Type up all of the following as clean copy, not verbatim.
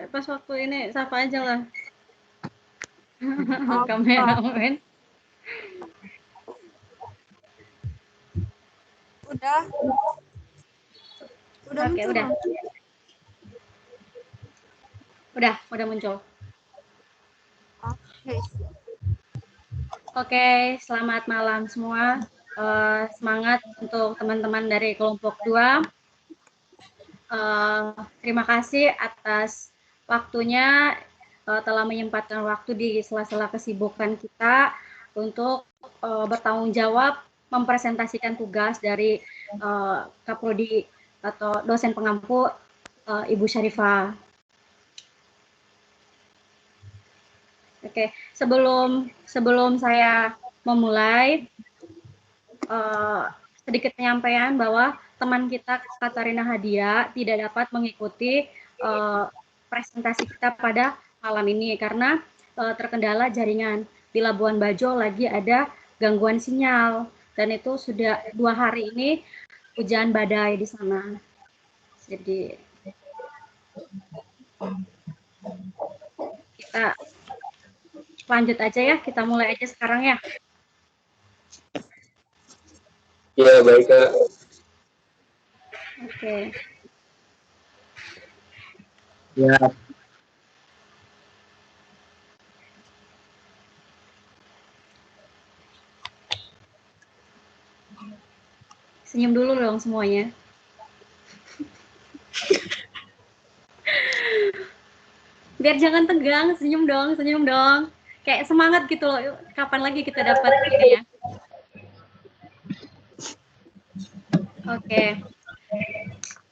pas waktu ini sapa aja lah. Kameramen. Udah. Udah Oke, muncul. Udah muncul. Oke. Oke, selamat malam semua. Semangat untuk teman-teman dari kelompok 2. Terima kasih atas waktunya, telah menyempatkan waktu di sela-sela kesibukan kita untuk bertanggung jawab mempresentasikan tugas dari Kaprodi atau dosen pengampu Ibu Syarifah. Oke, sebelum saya memulai, sedikit penyampaian bahwa teman kita Katarina Hadia tidak dapat mengikuti presentasi kita pada malam ini karena terkendala jaringan. Di Labuan Bajo lagi ada gangguan sinyal dan itu sudah 2 hari ini hujan badai di sana. Jadi kita lanjut aja ya, kita mulai aja sekarang ya. Ya, baik Kak. Oke. Ya. Senyum dulu dong semuanya. Biar jangan tegang, senyum dong. Kayak semangat gitu loh. Kapan lagi kita dapat ini ya? Oke.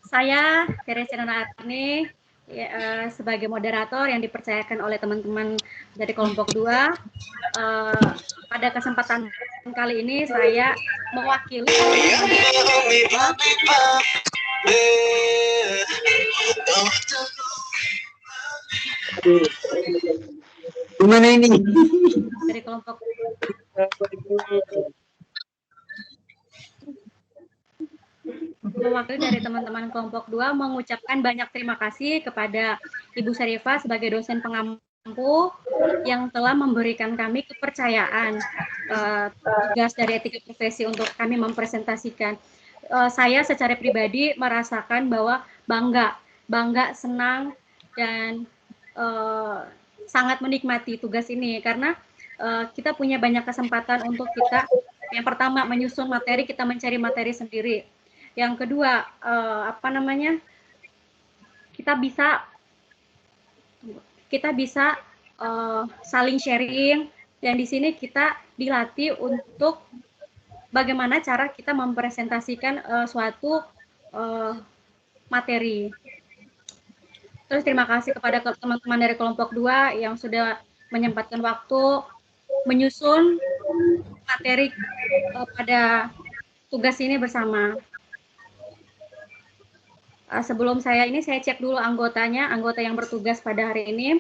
Saya Teresia Arni ya, sebagai moderator yang dipercayakan oleh teman-teman dari kelompok 2. Pada kesempatan kali ini saya mewakili Gimana ini? Dari kelompok mewakili dari teman-teman kelompok 2 mengucapkan banyak terima kasih kepada Ibu Syarifah sebagai dosen pengampu yang telah memberikan kami kepercayaan tugas dari etika profesi untuk kami mempresentasikan. Saya secara pribadi merasakan bahwa bangga, senang dan sangat menikmati tugas ini karena kita punya banyak kesempatan untuk kita yang pertama menyusun materi, kita mencari materi sendiri. Yang kedua, kita bisa saling sharing dan di sini kita dilatih untuk bagaimana cara kita mempresentasikan suatu materi. Terus terima kasih kepada teman-teman dari kelompok 2 yang sudah menyempatkan waktu menyusun materi pada tugas ini bersama. Sebelum saya cek dulu anggota yang bertugas pada hari ini.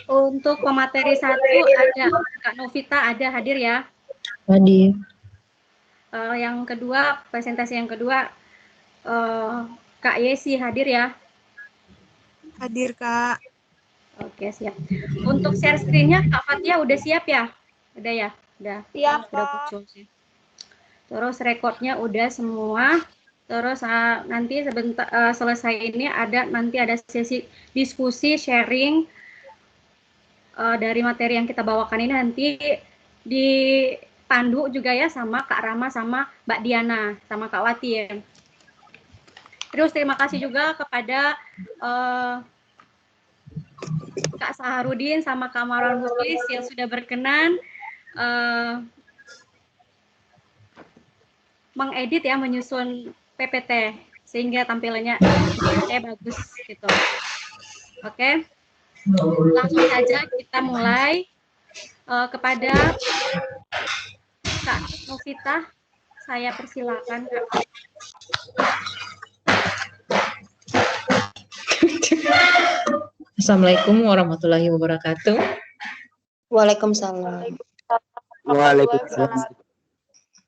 Untuk pemateri 1 ada Kak Novita hadir ya? Hadir. Yang kedua, presentasi yang kedua, Kak Yesi hadir ya? Hadir, Kak. Oke, siap. Untuk share screen-nya Kak Fatia udah siap ya? Udah ya? Udah. Siap, Sudah Kak. muncul sih. Terus rekodnya udah semua. Terus nanti sebentar selesai ini nanti ada sesi diskusi sharing dari materi yang kita bawakan ini nanti dipandu juga ya sama Kak Rama sama Mbak Diana sama Kak Wati ya. Terus terima kasih juga kepada Kak Saharudin sama Kak Marwan Muflis yang sudah berkenan mengedit ya, menyusun PPT sehingga tampilannya bagus gitu. Oke. Langsung saja kita mulai kepada Kak Novita, saya persilakan Kak. Assalamualaikum warahmatullahi wabarakatuh. Waalaikumsalam. Waalaikumsalam.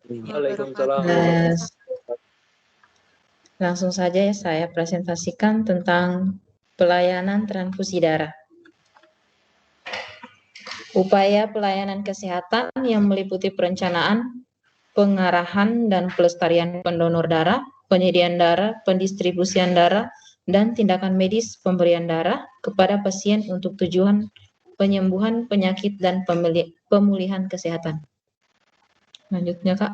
Waalaikumsalam. Langsung saja ya saya presentasikan tentang pelayanan transfusi darah. Upaya pelayanan kesehatan yang meliputi perencanaan, pengarahan dan pelestarian pendonor darah, penyediaan darah, pendistribusian darah, dan tindakan medis pemberian darah kepada pasien untuk tujuan penyembuhan penyakit dan pemulihan kesehatan. Lanjutnya, Kak.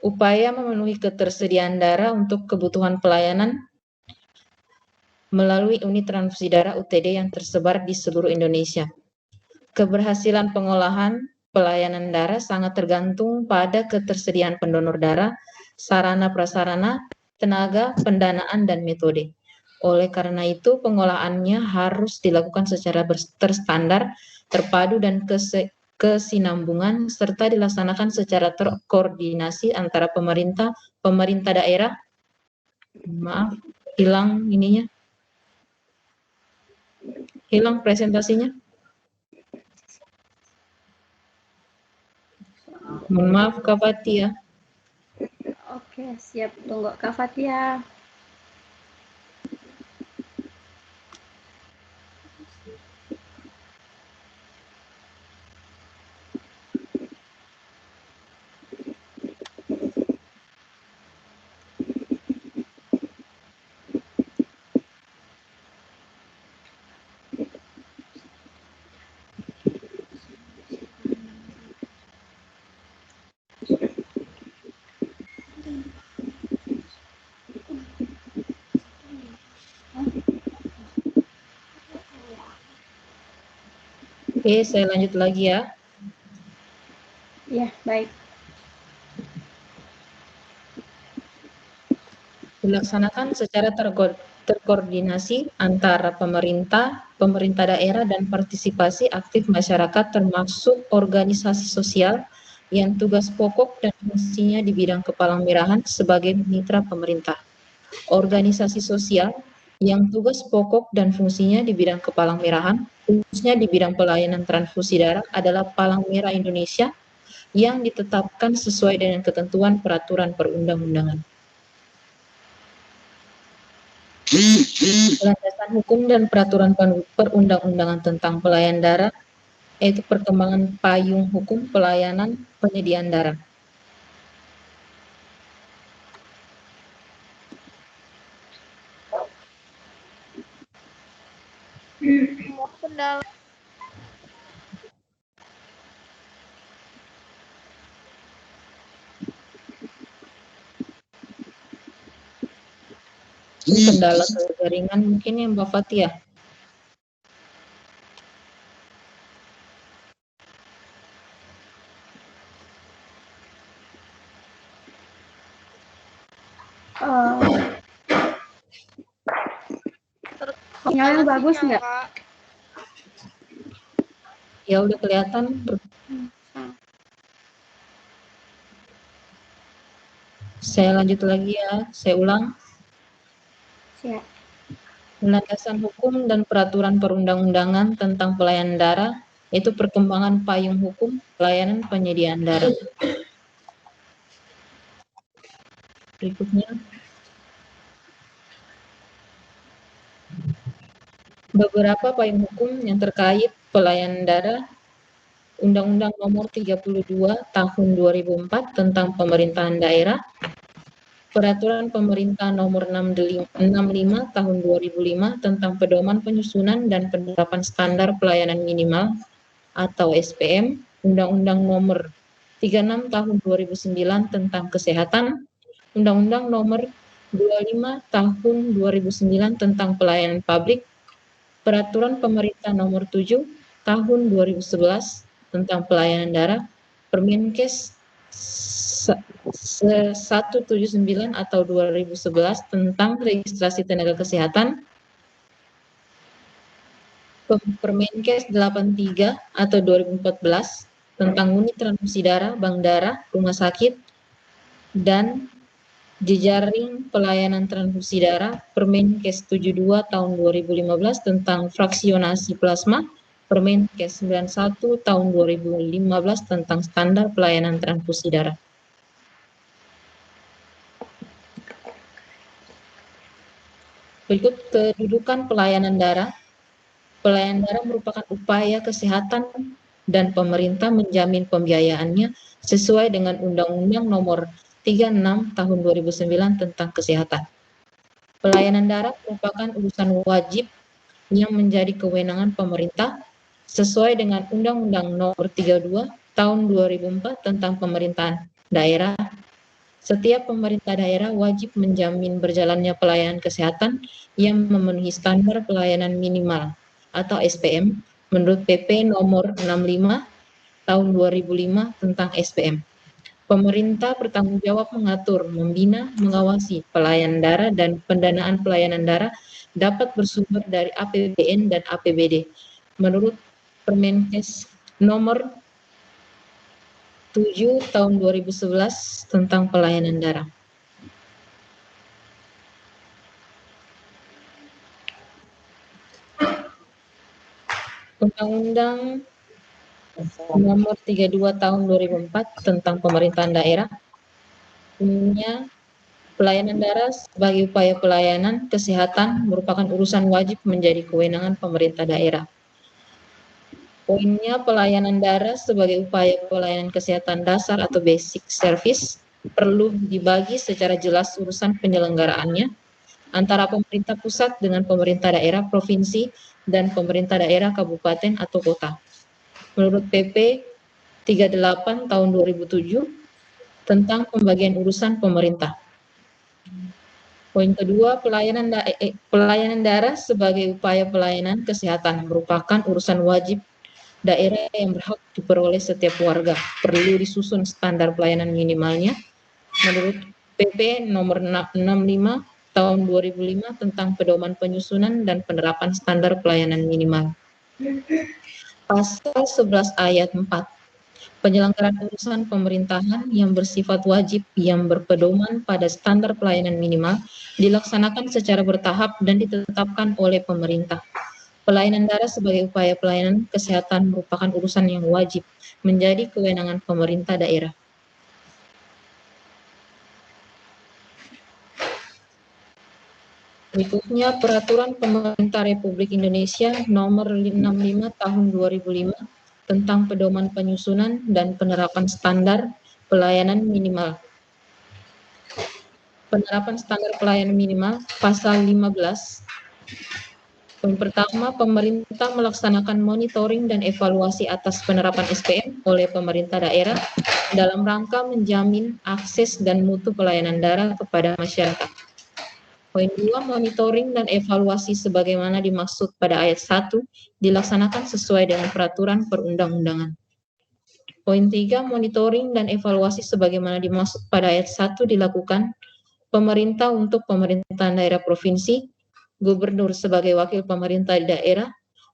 Upaya memenuhi ketersediaan darah untuk kebutuhan pelayanan melalui unit transfusi darah UTD yang tersebar di seluruh Indonesia. Keberhasilan pengolahan pelayanan darah sangat tergantung pada ketersediaan pendonor darah, sarana prasarana, tenaga, pendanaan, dan metode. Oleh karena itu, pengolahannya harus dilakukan secara terstandar, terpadu, dan kesinambungan, serta dilaksanakan secara terkoordinasi antara pemerintah daerah. Maaf, hilang ininya. Hilang presentasinya. Mohon maaf, Kak Fatia. Oke, siap. Tunggu Kak Fatia. Oke, saya lanjut lagi ya. Iya, baik. Dilaksanakan secara terkoordinasi antara pemerintah daerah, dan partisipasi aktif masyarakat termasuk organisasi sosial yang tugas pokok dan fungsinya di bidang kepalang-merahan sebagai mitra pemerintah. Organisasi sosial yang tugas pokok dan fungsinya di bidang kepalang-merahan, khususnya di bidang pelayanan transfusi darah, adalah Palang Merah Indonesia yang ditetapkan sesuai dengan ketentuan peraturan perundang-undangan. Landasan hukum dan peraturan perundang-undangan tentang pelayanan darah, yaitu perkembangan payung hukum pelayanan penyediaan darah. Kendala. Kendala jaringan mungkin ya Mbak Fatia. Sinyalnya bagus nggak? Ya udah kelihatan. Saya lanjut lagi ya, saya ulang. Siap. Landasan hukum dan peraturan perundang-undangan tentang pelayanan darah, yaitu perkembangan payung hukum pelayanan penyediaan darah. Berikutnya, beberapa payung hukum yang terkait pelayanan darah: Undang-Undang Nomor 32 Tahun 2004 tentang Pemerintahan Daerah, Peraturan Pemerintah Nomor 65 Tahun 2005 tentang Pedoman Penyusunan dan Penerapan Standar Pelayanan Minimal atau SPM, Undang-Undang Nomor 36 Tahun 2009 tentang Kesehatan, Undang-Undang Nomor 25 Tahun 2009 tentang Pelayanan Publik, Peraturan Pemerintah Nomor 7 Tahun 2011 tentang Pelayanan Darah, Permenkes 179 atau 2011 tentang registrasi tenaga kesehatan, Permenkes 83 atau 2014 tentang unit transfusi darah, bank darah, rumah sakit, dan jejaring pelayanan transfusi darah, Permenkes 72 tahun 2015 tentang fraksionasi plasma, Permenkes 91 tahun 2015 tentang standar pelayanan transfusi darah. Berikut kedudukan pelayanan darah. Pelayanan darah merupakan upaya kesehatan dan pemerintah menjamin pembiayaannya sesuai dengan Undang-Undang Nomor 36 Tahun 2009 tentang Kesehatan. Pelayanan darah merupakan urusan wajib yang menjadi kewenangan pemerintah sesuai dengan Undang-Undang Nomor 32 Tahun 2004 tentang Pemerintahan Daerah. Setiap pemerintah daerah wajib menjamin berjalannya pelayanan kesehatan yang memenuhi standar pelayanan minimal atau SPM menurut PP nomor 65 tahun 2005 tentang SPM. Pemerintah bertanggung jawab mengatur, membina, mengawasi pelayanan darah dan pendanaan pelayanan darah dapat bersumber dari APBN dan APBD menurut Permenkes nomor 7 tahun 2011 tentang pelayanan darah. Undang-Undang Nomor 32 Tahun 2004 tentang Pemerintahan Daerah umumnya pelayanan darah sebagai upaya pelayanan kesehatan merupakan urusan wajib menjadi kewenangan pemerintah daerah. Poinnya, pelayanan darah sebagai upaya pelayanan kesehatan dasar atau basic service perlu dibagi secara jelas urusan penyelenggaraannya antara pemerintah pusat dengan pemerintah daerah, provinsi, dan pemerintah daerah, kabupaten, atau kota. Menurut PP 38 tahun 2007 tentang pembagian urusan pemerintah. Poin kedua, pelayanan darah sebagai upaya pelayanan kesehatan merupakan urusan wajib daerah yang berhak diperoleh setiap warga. Perlu disusun standar pelayanan minimalnya menurut PP nomor 65 tahun 2005 tentang pedoman penyusunan dan penerapan standar pelayanan minimal. Pasal 11 ayat 4. Penyelenggaraan urusan pemerintahan yang bersifat wajib yang berpedoman pada standar pelayanan minimal dilaksanakan secara bertahap dan ditetapkan oleh pemerintah. Pelayanan darah sebagai upaya pelayanan kesehatan merupakan urusan yang wajib menjadi kewenangan pemerintah daerah. Berikutnya, Peraturan Pemerintah Republik Indonesia Nomor 65 Tahun 2005 tentang pedoman penyusunan dan penerapan standar pelayanan minimal. Penerapan standar pelayanan minimal, Pasal 15. Poin pertama, pemerintah melaksanakan monitoring dan evaluasi atas penerapan SPM oleh pemerintah daerah dalam rangka menjamin akses dan mutu pelayanan darah kepada masyarakat. Poin 2, monitoring dan evaluasi sebagaimana dimaksud pada ayat 1 dilaksanakan sesuai dengan peraturan perundang-undangan. Poin 3, monitoring dan evaluasi sebagaimana dimaksud pada ayat 1 dilakukan pemerintah untuk pemerintahan daerah provinsi, gubernur sebagai wakil pemerintah daerah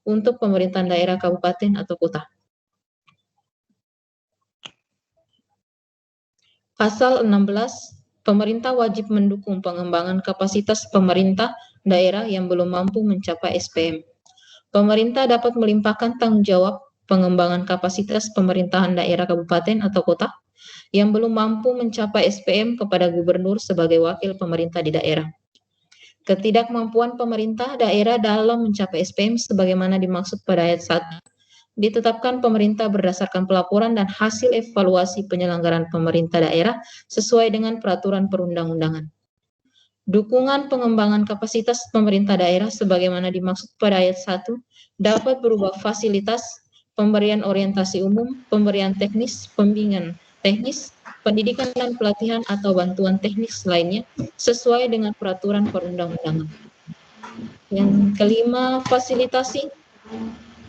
untuk pemerintahan daerah kabupaten atau kota. Pasal 16, pemerintah wajib mendukung pengembangan kapasitas pemerintah daerah yang belum mampu mencapai SPM. Pemerintah dapat melimpahkan tanggung jawab pengembangan kapasitas pemerintahan daerah kabupaten atau kota yang belum mampu mencapai SPM kepada gubernur sebagai wakil pemerintah di daerah. Ketidakmampuan pemerintah daerah dalam mencapai SPM sebagaimana dimaksud pada ayat 1 ditetapkan pemerintah berdasarkan pelaporan dan hasil evaluasi penyelenggaraan pemerintah daerah sesuai dengan peraturan perundang-undangan. Dukungan pengembangan kapasitas pemerintah daerah sebagaimana dimaksud pada ayat 1 dapat berupa fasilitas, pemberian orientasi umum, pemberian teknis, pembimbingan teknis, pendidikan dan pelatihan atau bantuan teknis lainnya sesuai dengan peraturan perundang-undangan. Yang kelima, fasilitasi,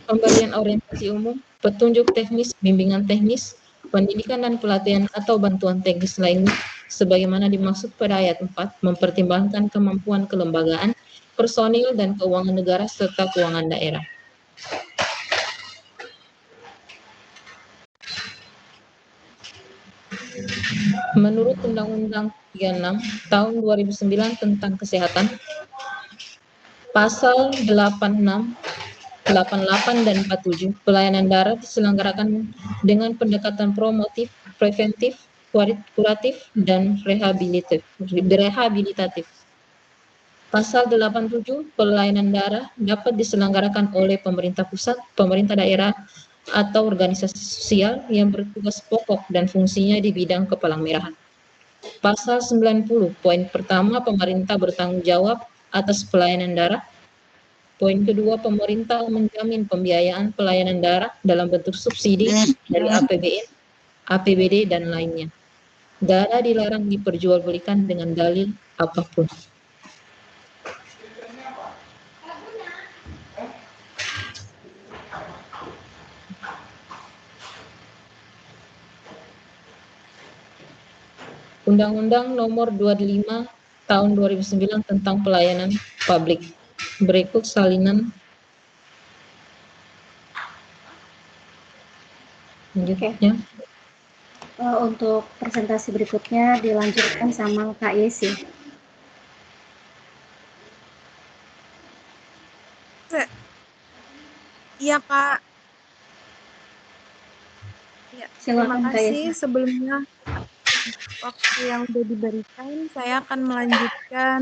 pemberian orientasi umum, petunjuk teknis, bimbingan teknis, pendidikan dan pelatihan atau bantuan teknis lainnya sebagaimana dimaksud pada ayat 4 mempertimbangkan kemampuan kelembagaan, personil dan keuangan negara serta keuangan daerah. Menurut Undang-Undang 36 Tahun 2009 tentang Kesehatan, Pasal 86, 88, dan 47, pelayanan darah diselenggarakan dengan pendekatan promotif, preventif, kuratif, dan rehabilitatif. Pasal 87, pelayanan daerah dapat diselenggarakan oleh pemerintah pusat, pemerintah daerah, atau organisasi sosial yang bertugas pokok dan fungsinya di bidang kepalang-merahan. Pasal 90, poin pertama, pemerintah bertanggung jawab atas pelayanan daerah. Poin kedua, pemerintah menjamin pembiayaan pelayanan daerah dalam bentuk subsidi dari APBN, APBD, dan lainnya. Dana dilarang diperjualbelikan dengan dalil apapun. Undang-Undang Nomor 25 Tahun 2009 tentang Pelayanan Publik. Berikut salinan selanjutnya. Untuk presentasi berikutnya dilanjutkan sama Kak Yesi. Iya, Kak. Ya, terima Silakan Kak kasih. Yesi. Sebelumnya, waktu yang sudah diberikan, saya akan melanjutkan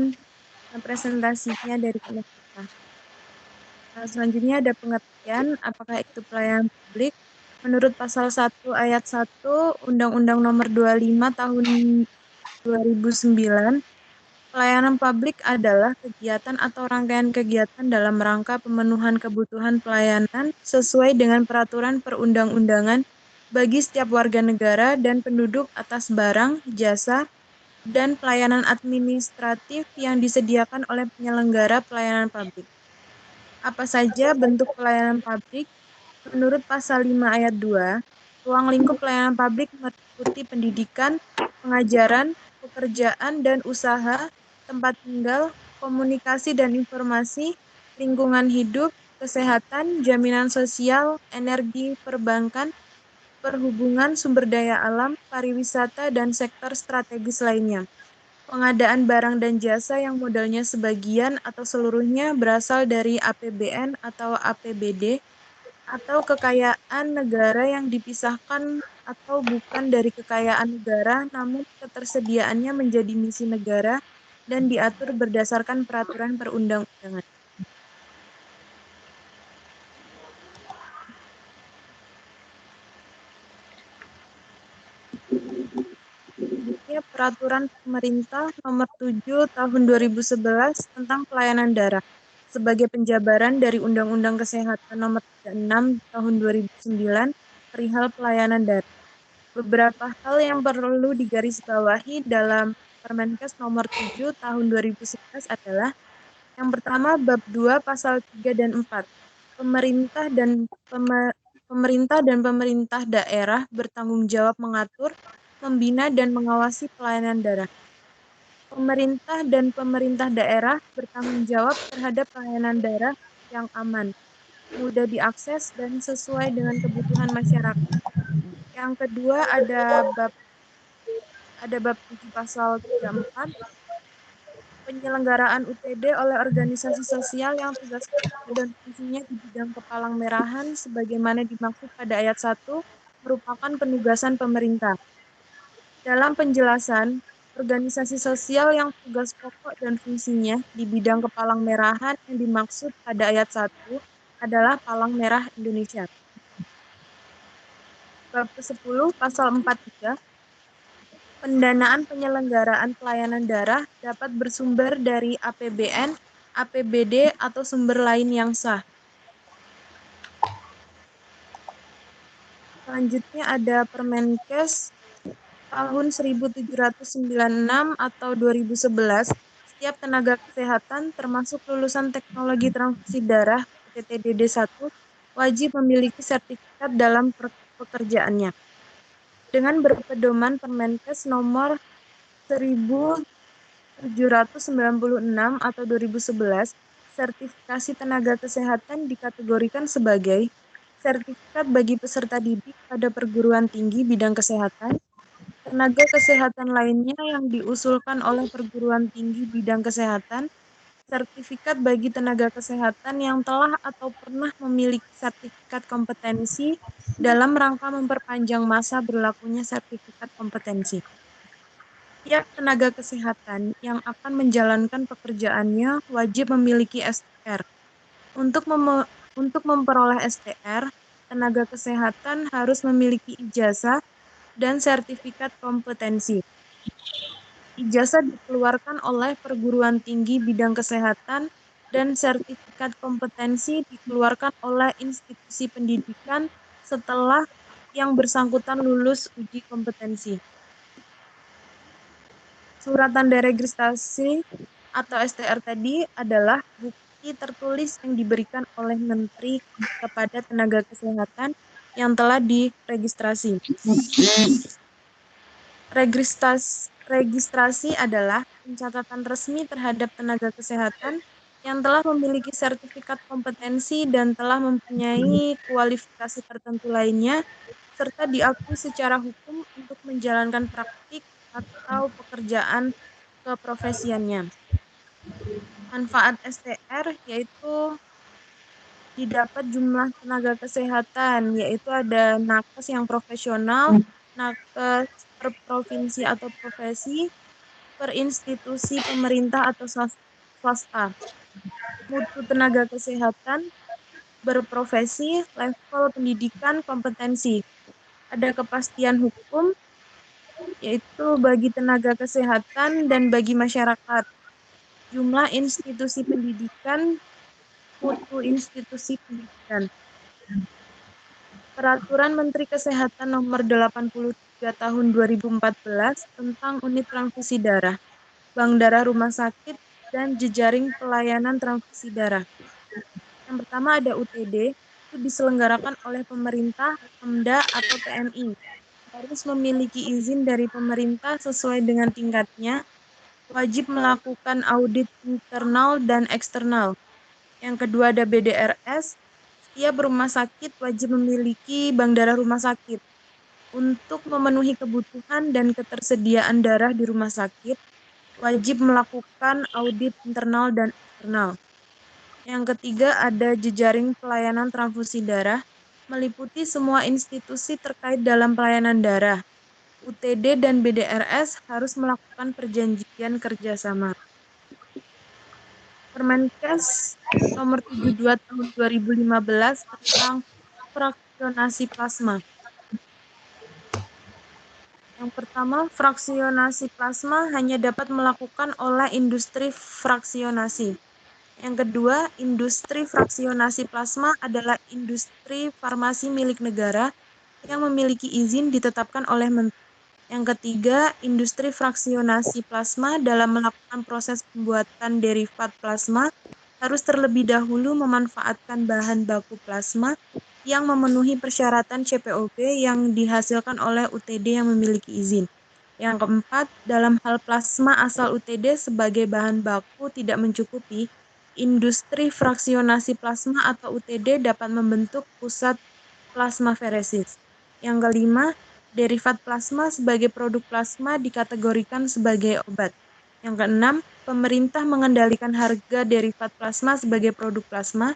presentasinya dari kita. Selanjutnya ada pengertian, apakah itu pelayanan publik. Menurut pasal 1 ayat 1 Undang-Undang Nomor 25 Tahun 2009, pelayanan publik adalah kegiatan atau rangkaian kegiatan dalam rangka pemenuhan kebutuhan pelayanan sesuai dengan peraturan perundang-undangan bagi setiap warga negara dan penduduk atas barang, jasa, dan pelayanan administratif yang disediakan oleh penyelenggara pelayanan publik. Apa saja bentuk pelayanan publik? Menurut pasal 5 ayat 2, ruang lingkup pelayanan publik meliputi pendidikan, pengajaran, pekerjaan dan usaha, tempat tinggal, komunikasi dan informasi, lingkungan hidup, kesehatan, jaminan sosial, energi, perbankan, perhubungan, sumber daya alam, pariwisata, dan sektor strategis lainnya. Pengadaan barang dan jasa yang modalnya sebagian atau seluruhnya berasal dari APBN atau APBD, atau kekayaan negara yang dipisahkan atau bukan dari kekayaan negara, namun ketersediaannya menjadi misi negara dan diatur berdasarkan peraturan perundang-undangan. Selanjutnya, Peraturan Pemerintah Nomor 7 Tahun 2011 tentang Pelayanan Daerah sebagai penjabaran dari Undang-Undang Kesehatan Nomor 36 Tahun 2009 perihal pelayanan daerah. Beberapa hal yang perlu digarisbawahi dalam Permenkes Nomor 7 Tahun 2011 adalah yang pertama, Bab 2 Pasal 3 dan 4. Pemerintah dan pemerintah daerah bertanggung jawab mengatur, membina dan mengawasi pelayanan daerah. Pemerintah dan pemerintah daerah bertanggung jawab terhadap pelayanan daerah yang aman, mudah diakses dan sesuai dengan kebutuhan masyarakat. Yang kedua ada bab 7 pasal 34, penyelenggaraan UTD oleh organisasi sosial yang tugas pokok dan fungsinya di bidang kepalang merahan sebagaimana dimaksud pada ayat 1 merupakan penugasan pemerintah. Dalam penjelasan, organisasi sosial yang tugas pokok dan fungsinya di bidang kepalang merahan yang dimaksud pada ayat 1 adalah Palang Merah Indonesia. Bab ke-10 pasal 43, pendanaan penyelenggaraan pelayanan daerah dapat bersumber dari APBN, APBD, atau sumber lain yang sah. Selanjutnya ada Permenkes tahun 1796 atau 2011. Setiap tenaga kesehatan termasuk lulusan teknologi transfusi darah PTDD 1 wajib memiliki sertifikat dalam pekerjaannya. Dengan berpedoman Permenkes nomor 1796 atau 2011, sertifikasi tenaga kesehatan dikategorikan sebagai sertifikat bagi peserta didik pada perguruan tinggi bidang kesehatan, tenaga kesehatan lainnya yang diusulkan oleh perguruan tinggi bidang kesehatan, sertifikat bagi tenaga kesehatan yang telah atau pernah memiliki sertifikat kompetensi dalam rangka memperpanjang masa berlakunya sertifikat kompetensi. Tiap tenaga kesehatan yang akan menjalankan pekerjaannya wajib memiliki STR. Untuk memperoleh STR, tenaga kesehatan harus memiliki ijazah dan sertifikat kompetensi. Ijazah dikeluarkan oleh perguruan tinggi bidang kesehatan dan sertifikat kompetensi dikeluarkan oleh institusi pendidikan setelah yang bersangkutan lulus uji kompetensi. Surat tanda registrasi atau STR tadi adalah bukti tertulis yang diberikan oleh Menteri kepada tenaga kesehatan yang telah diregistrasi. Registrasi adalah pencatatan resmi terhadap tenaga kesehatan yang telah memiliki sertifikat kompetensi dan telah mempunyai kualifikasi tertentu lainnya, serta diakui secara hukum untuk menjalankan praktik atau pekerjaan keprofesiannya. Manfaat STR yaitu didapat jumlah tenaga kesehatan, yaitu ada nakes yang profesional, nakes per provinsi atau profesi, per institusi pemerintah atau swasta. Mutu tenaga kesehatan, berprofesi, level pendidikan, kompetensi. Ada kepastian hukum, yaitu bagi tenaga kesehatan dan bagi masyarakat. Jumlah institusi pendidikan, mutu institusi pendidikan. Peraturan Menteri Kesehatan Nomor 83 Tahun 2014 tentang unit transfusi darah, bank darah rumah sakit, dan jejaring pelayanan transfusi darah. Yang pertama ada UTD, itu diselenggarakan oleh pemerintah, Pemda, atau PMI. Harus memiliki izin dari pemerintah sesuai dengan tingkatnya, wajib melakukan audit internal dan eksternal. Yang kedua ada BDRS, setiap rumah sakit wajib memiliki bank darah rumah sakit. Untuk memenuhi kebutuhan dan ketersediaan darah di rumah sakit, wajib melakukan audit internal dan eksternal. Yang ketiga ada jejaring pelayanan transfusi darah, meliputi semua institusi terkait dalam pelayanan darah. UTD dan BDRS harus melakukan perjanjian kerjasama. Permenkes nomor 72 tahun 2015 tentang fraksionasi plasma. Yang pertama, fraksionasi plasma hanya dapat melakukan oleh industri fraksionasi. Yang kedua, industri fraksionasi plasma adalah industri farmasi milik negara yang memiliki izin ditetapkan oleh Menteri. Yang ketiga, industri fraksionasi plasma dalam melakukan proses pembuatan derivat plasma harus terlebih dahulu memanfaatkan bahan baku plasma yang memenuhi persyaratan CPOP yang dihasilkan oleh UTD yang memiliki izin. Yang keempat, dalam hal plasma asal UTD sebagai bahan baku tidak mencukupi, industri fraksionasi plasma atau UTD dapat membentuk pusat plasmaferesis. Yang kelima, derivat plasma sebagai produk plasma dikategorikan sebagai obat. Yang keenam, pemerintah mengendalikan harga derivat plasma sebagai produk plasma.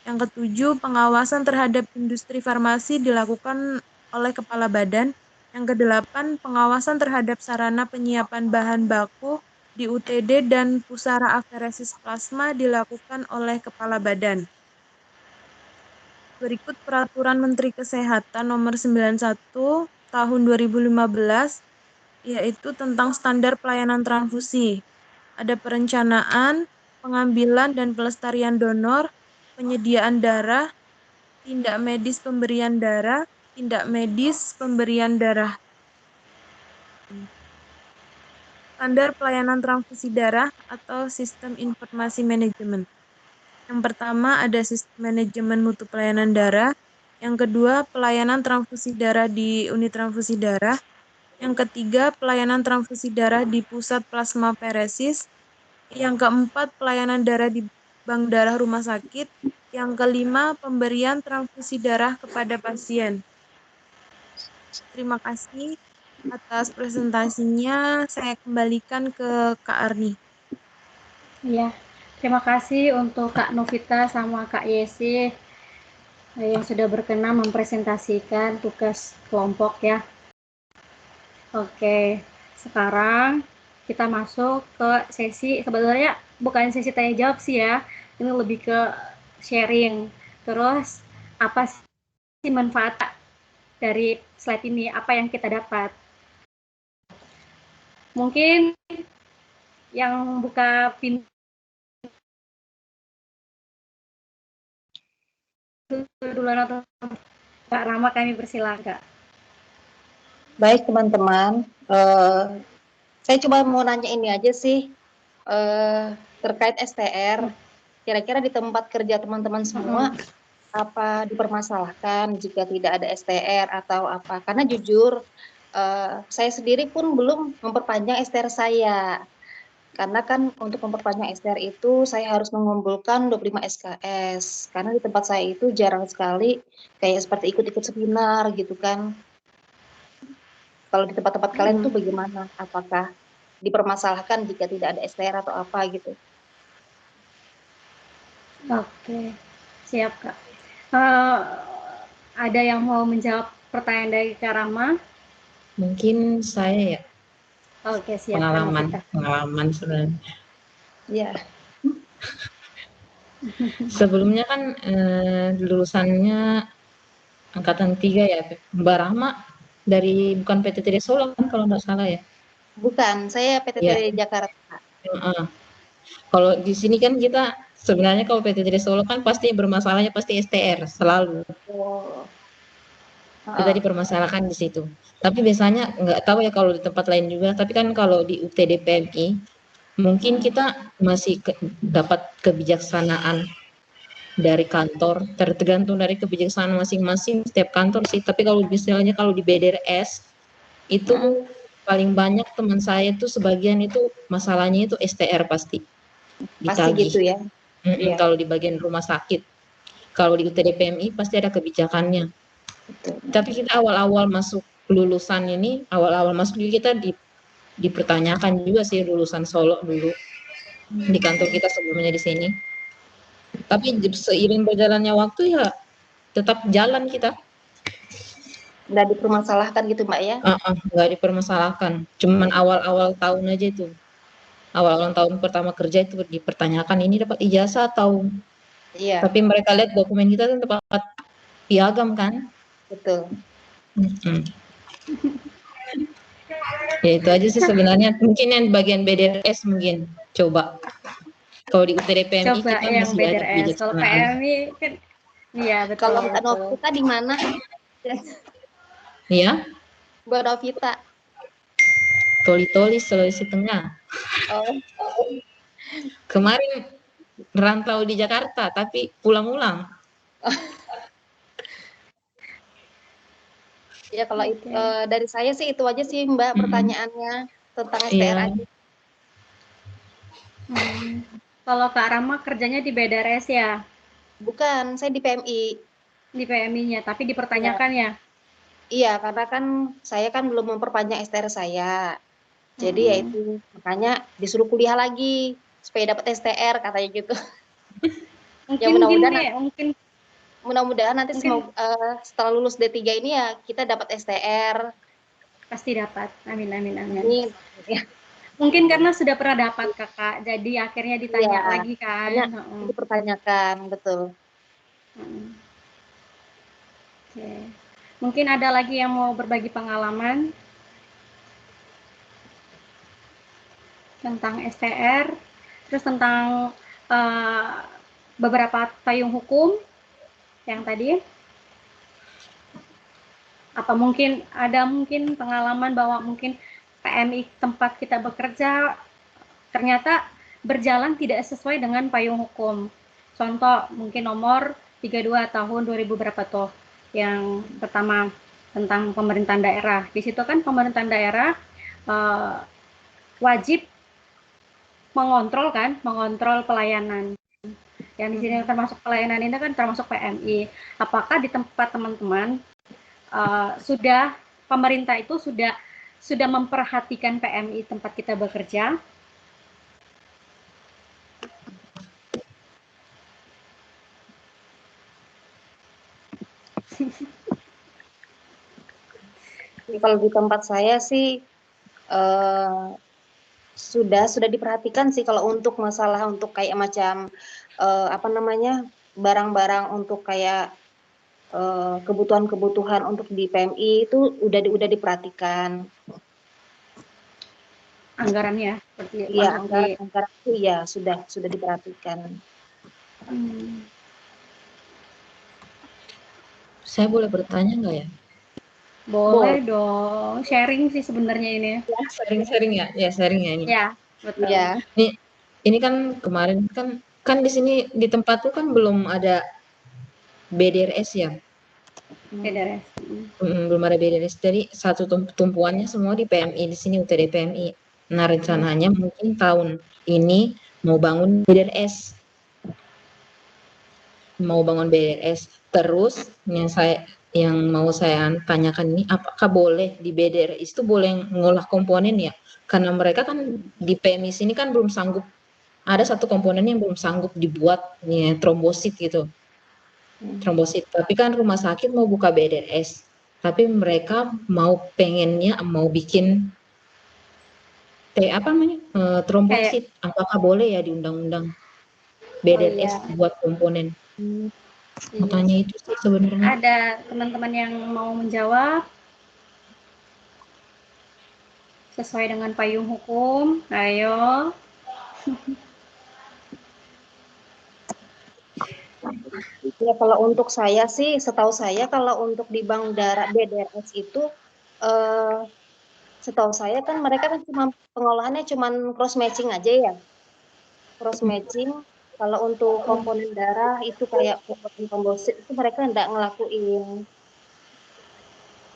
Yang ketujuh, pengawasan terhadap industri farmasi dilakukan oleh kepala badan. Yang kedelapan, pengawasan terhadap sarana penyiapan bahan baku di UTD dan pusara aferesis plasma dilakukan oleh kepala badan. Berikut Peraturan Menteri Kesehatan Nomor 91 Tahun 2015, yaitu tentang standar pelayanan transfusi. Ada perencanaan, pengambilan dan pelestarian donor, penyediaan darah, tindak medis pemberian darah, tindak medis pemberian darah. Standar pelayanan transfusi darah atau sistem informasi manajemen. Yang pertama ada sistem manajemen mutu pelayanan darah. Yang kedua, pelayanan transfusi darah di unit transfusi darah. Yang ketiga, pelayanan transfusi darah di pusat plasmaferesis. Yang keempat, pelayanan darah di bank darah rumah sakit. Yang kelima, pemberian transfusi darah kepada pasien. Terima kasih atas presentasinya. Saya kembalikan ke Kak Arni. Ya, terima kasih untuk Kak Novita sama Kak Yesi yang sudah berkenan mempresentasikan tugas kelompok ya. Oke, sekarang kita masuk ke sesi, sebenarnya bukan sesi tanya jawab sih ya, ini lebih ke sharing. Terus apa sih manfaat dari slide ini, apa yang kita dapat? Mungkin yang buka pintu duluan atau Kak Rama, kami persilakan. Baik teman-teman, saya cuma mau nanya ini aja sih, terkait STR. Kira-kira di tempat kerja teman-teman semua apa dipermasalahkan jika tidak ada STR atau apa? Karena jujur saya sendiri pun belum memperpanjang STR saya. Karena kan untuk memperpanjang STR itu saya harus mengumpulkan 25 SKS. Karena di tempat saya itu jarang sekali kayak seperti ikut-ikut seminar gitu kan. Kalau di tempat-tempat kalian tuh bagaimana? Apakah dipermasalahkan jika tidak ada STR atau apa gitu? Oke, siap Kak. Ada yang mau menjawab pertanyaan dari Kak Rama? Mungkin saya ya, Oke, siap Kak Novita. pengalaman sebenarnya. Ya, Sebelumnya kan lulusannya angkatan 3 ya, Mbak Rahma dari bukan PTTD Solo kan kalau nggak salah ya? bukan. Saya Iya, PTT Jakarta. heeh. Kalau di sini kan kita sebenarnya kalau PTTD Solo kan pasti bermasalahnya pasti STR selalu. Oh, Kita heeh. dipermasalahkan di situ. Tapi biasanya nggak tahu ya kalau di tempat lain juga. Tapi kan kalau di UTD PMI mungkin kita masih dapat kebijaksanaan dari kantor, tergantung dari kebijaksanaan masing-masing setiap kantor sih. Tapi kalau misalnya kalau di BDRS itu paling banyak teman saya itu sebagian itu masalahnya itu STR pasti Pasti ditagih. gitu ya. Iya, Kalau di bagian rumah sakit, kalau di UTD PMI pasti ada kebijakannya. betul. Tapi kita awal-awal masuk lulusan ini, awal-awal masuk juga kita dipertanyakan juga sih lulusan Solo dulu di kantor kita sebelumnya di sini. Tapi seiring berjalannya waktu ya tetap jalan kita. Nggak dipermasalahkan gitu Mbak ya? Nggak dipermasalahkan. Cuman awal-awal tahun aja itu. Awal-awal tahun pertama kerja itu dipertanyakan ini dapat ijazah atau, Iya, tapi mereka lihat dokumen kita kan tempat piagam kan. betul. Mm-mm. Ya itu aja sih sebenarnya. Mungkin yang bagian BDRS mungkin coba. Kalau di UTD PMI Coba kita yang masih ada BDRS. Kalau kebijaksanaan. PMI kan, iya betul Kalau Mbak betul. Novita di mana? Ya, Mbak Novita. Toli-Toli Sulawesi Tengah. Oh, Kemarin rantau di Jakarta tapi pulang-ulang. ya kalau Oke. dari saya sih itu aja sih Mbak pertanyaannya tentang STR Iya. aja. Kalau Kak Rama kerjanya di BDRS ya, Bukan, saya di PMI. di PMI-nya, tapi Iya, dipertanyakan ya. iya, karena kan saya kan belum memperpanjang STR saya. Jadi ya itu makanya disuruh kuliah lagi supaya dapat STR katanya gitu. Ya Mungkin mudah-mudahan gini, mungkin nanti mungkin setelah lulus D3 ini ya kita dapat STR. pasti dapat. Amin amin amin. Amin. Ya, Mungkin karena sudah pernah dapat Kakak, jadi akhirnya iya, ditanya lagi kan. makanya dipertanyakan betul. Oke. Mungkin ada lagi yang mau berbagi pengalaman tentang STR, terus tentang beberapa payung hukum yang tadi. Apa mungkin ada pengalaman bahwa mungkin PMI tempat kita bekerja ternyata berjalan tidak sesuai dengan payung hukum. Contoh mungkin nomor 32 tahun 2000 berapa tuh yang pertama tentang pemerintahan daerah. Di situ kan pemerintahan daerah wajib mengontrol pelayanan. Yang di sini termasuk pelayanan ini kan termasuk PMI. Apakah di tempat teman-teman sudah pemerintah itu sudah memperhatikan PMI tempat kita bekerja? Kalau di tempat saya sih eh, sudah diperhatikan sih kalau untuk masalah untuk kayak macam apa namanya barang-barang untuk kayak kebutuhan-kebutuhan untuk di PMI itu udah diperhatikan. Anggarannya seperti Iya, untuk di anggaran itu ya sudah diperhatikan. Saya boleh bertanya nggak ya? Boleh dong, sharing sih sebenarnya ini. Sharing-sharing ya? Ya, sharing ya ini. Ya, betul. Iya. Ini kan kemarin kan di sini di tempatku kan belum ada BDRS ya. Beres. Belum ada BDRS. Jadi satu tumpuannya semua di PMI di sini UTD PMI. Nah, rencananya mungkin tahun ini mau bangun BDRS. Mau bangun BDRS. Terus yang mau saya tanyakan ini apakah boleh di BDRS itu boleh ngolah komponen ya? Karena mereka kan di PMI sini kan belum sanggup, ada satu komponen yang belum sanggup dibuat ya, trombosit gitu. Trombosit. Tapi kan rumah sakit mau buka BDRS. Tapi mereka pengennya mau bikin apa namanya? Trombosit. Apakah boleh ya di undang-undang BDRS buat komponen? Makanya itu sih sebenarnya. Ada teman-teman yang mau menjawab sesuai dengan payung hukum. Ayo. Ya kalau untuk saya sih, setahu saya kalau untuk di bank darah BDRS itu, setahu saya kan mereka kan cuma pengolahannya cuma cross matching aja ya, cross matching. Kalau untuk komponen darah itu kayak komponen komposit itu mereka enggak ngelakuin.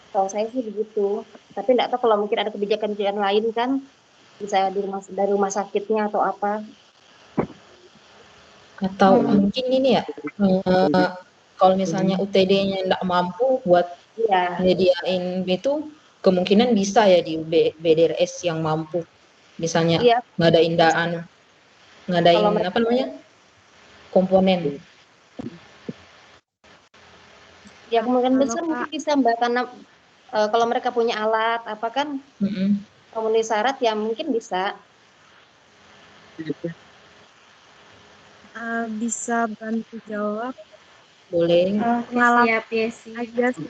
Setahu saya sih begitu. Tapi enggak tahu kalau mungkin ada kebijakan-kebijakan lain kan, bisa dari rumah sakitnya atau apa. Atau mungkin ini ya, kalau misalnya UTD-nya nggak mampu buat nyediain itu, kemungkinan bisa ya di BDRS yang mampu. Misalnya ngadain apa namanya, komponen. Ya kemungkinan besar mungkin bisa Mbak, karena kalau mereka punya alat apa kan memenuhi syarat ya mungkin bisa. Bisa bantu jawab? Boleh. Pengalaman Siap ya sih. aja sih.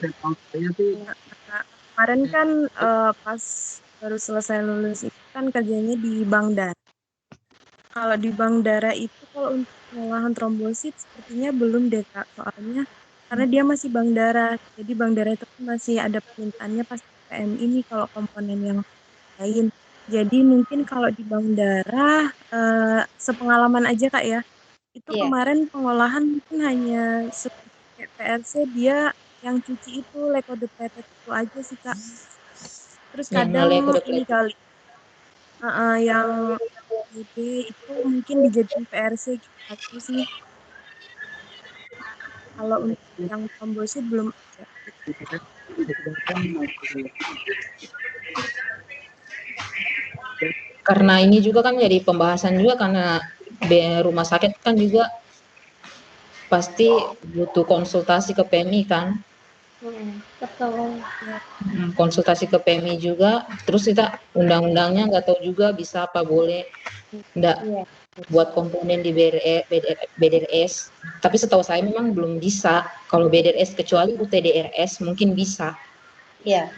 Kemarin kan pas baru selesai lulus itu kan kerjanya di bank darah. Kalau di bank darah itu kalau untuk pengolahan trombosit sepertinya belum deh Kak, soalnya karena dia masih bank darah. Jadi bank darah itu kan masih ada permintaannya pas PMI ini kalau komponen yang lain. Jadi mungkin kalau di bank darah sepengalaman aja Kak ya. Itu kemarin pengolahan mungkin hanya seperti kayak PRC dia yang cuci itu leukodeplated itu aja sih Kak. Terus kadang ini kali yang IB itu mungkin dijadiin PRC gitu aja sih. Kalau untuk yang trombosit belum ada. Karena ini juga kan jadi pembahasan juga karena rumah sakit kan juga pasti butuh konsultasi ke PMI kan. Betul. Konsultasi ke PMI juga, terus kita undang-undangnya nggak tahu juga bisa apa boleh nggak buat komponen di BDRS. Tapi setahu saya memang belum bisa. Kalau BDRS kecuali UTDRS mungkin bisa. Iya.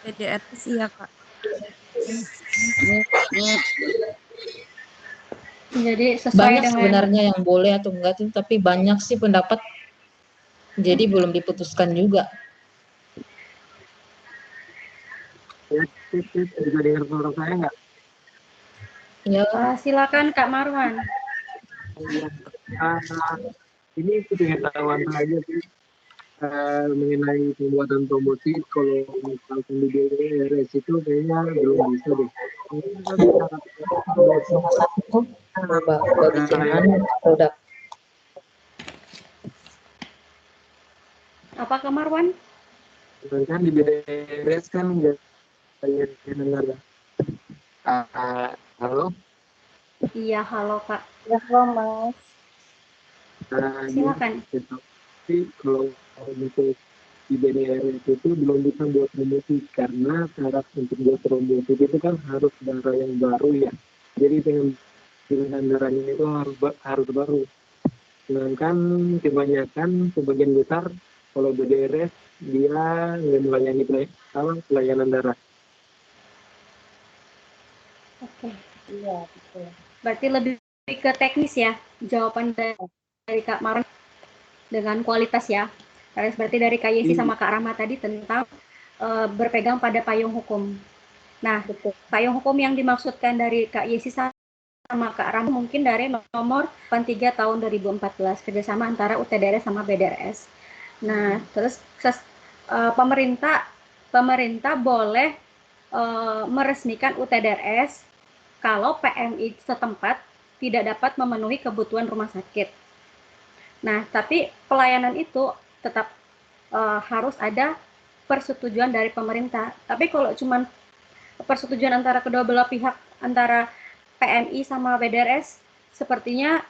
BDRS iya Kak. Jadi sesuai banyak dengan sebenarnya yang boleh atau enggak tuh, tapi banyak sih pendapat jadi belum diputuskan juga. Ya, bisa dengar suara saya nggak? Ya, silakan Kak Marwan. Ini pengetahuan saja sih mengenai pembuatan trombosit. Kalau misalkan di BDRS itu kayaknya belum bisa deh. produk. Apa Kak Marwan? Kan di BDRS kan nggak kayak dengar. Halo? Iya, halo Kak. Ya, halo Mas. Silakan. Tapi kalau gitu di BDRS itu belum bisa buat promosi karena syarat untuk buat promosi itu kan harus darah yang baru ya. Jadi dengan pilihan darahnya itu harus baru. Sedangkan kebanyakan sebagian besar kalau BDRS dia nggak melayani pelayanan darah. Oke. Iya, betul. Berarti lebih ke teknis ya jawaban dari Kak Maren dengan kualitas ya. Berarti dari Kak Yesi sama Kak Rahma tadi tentang berpegang pada payung hukum. Nah, Betul. payung hukum yang dimaksudkan dari Kak Yesi sama Kak Rahma mungkin dari nomor 83 tahun 2014 kerjasama antara UTDRS sama BDRS. Nah, terus pemerintah boleh meresmikan UTDRS kalau PMI setempat tidak dapat memenuhi kebutuhan rumah sakit. Nah, tapi pelayanan itu tetap harus ada persetujuan dari pemerintah. Tapi kalau cuma persetujuan antara kedua belah pihak, antara PMI sama BDRS, sepertinya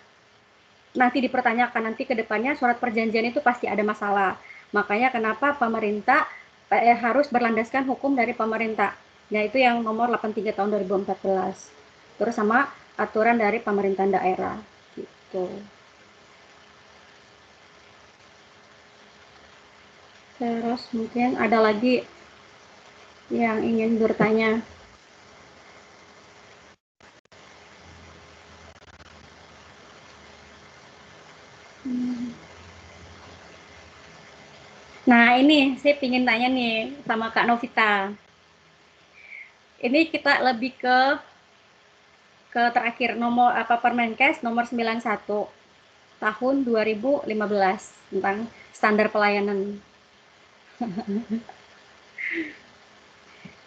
nanti dipertanyakan, nanti ke depannya surat perjanjian itu pasti ada masalah. Makanya kenapa pemerintah harus berlandaskan hukum dari pemerintah. Nah, itu yang nomor 83 tahun 2014. Terus sama aturan dari pemerintahan daerah. Gitu. Terus mungkin ada lagi yang ingin bertanya. Nah, ini saya ingin tanya nih sama Kak Novita. Ini kita lebih ke terakhir nomor Permenkes nomor 91 tahun 2015 tentang standar pelayanan.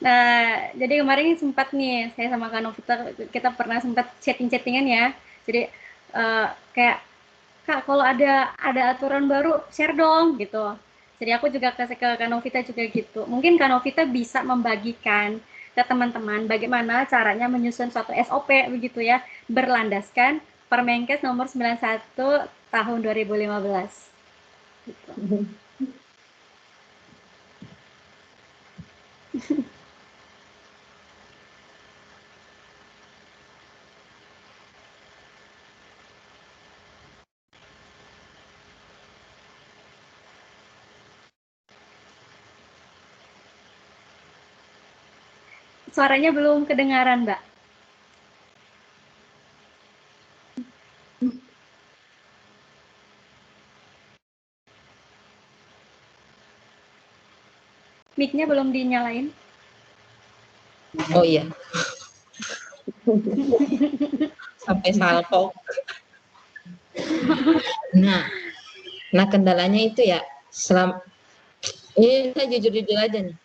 Nah, jadi kemarin sempat nih saya sama Kak Novita kita pernah sempat chatting-chattingan ya. Jadi kayak Kak, kalau ada aturan baru share dong gitu. Jadi aku juga ke Kak Novita juga gitu. Mungkin Kak Novita bisa membagikan ke teman-teman bagaimana caranya menyusun suatu SOP begitu ya, berlandaskan Permenkes nomor 91 tahun 2015. Gitu. Suaranya belum kedengaran, Mbak. Mic-nya belum dinyalain. Oh iya. Sampai salpok. Nah kendalanya itu ya ini saya jujur aja nih.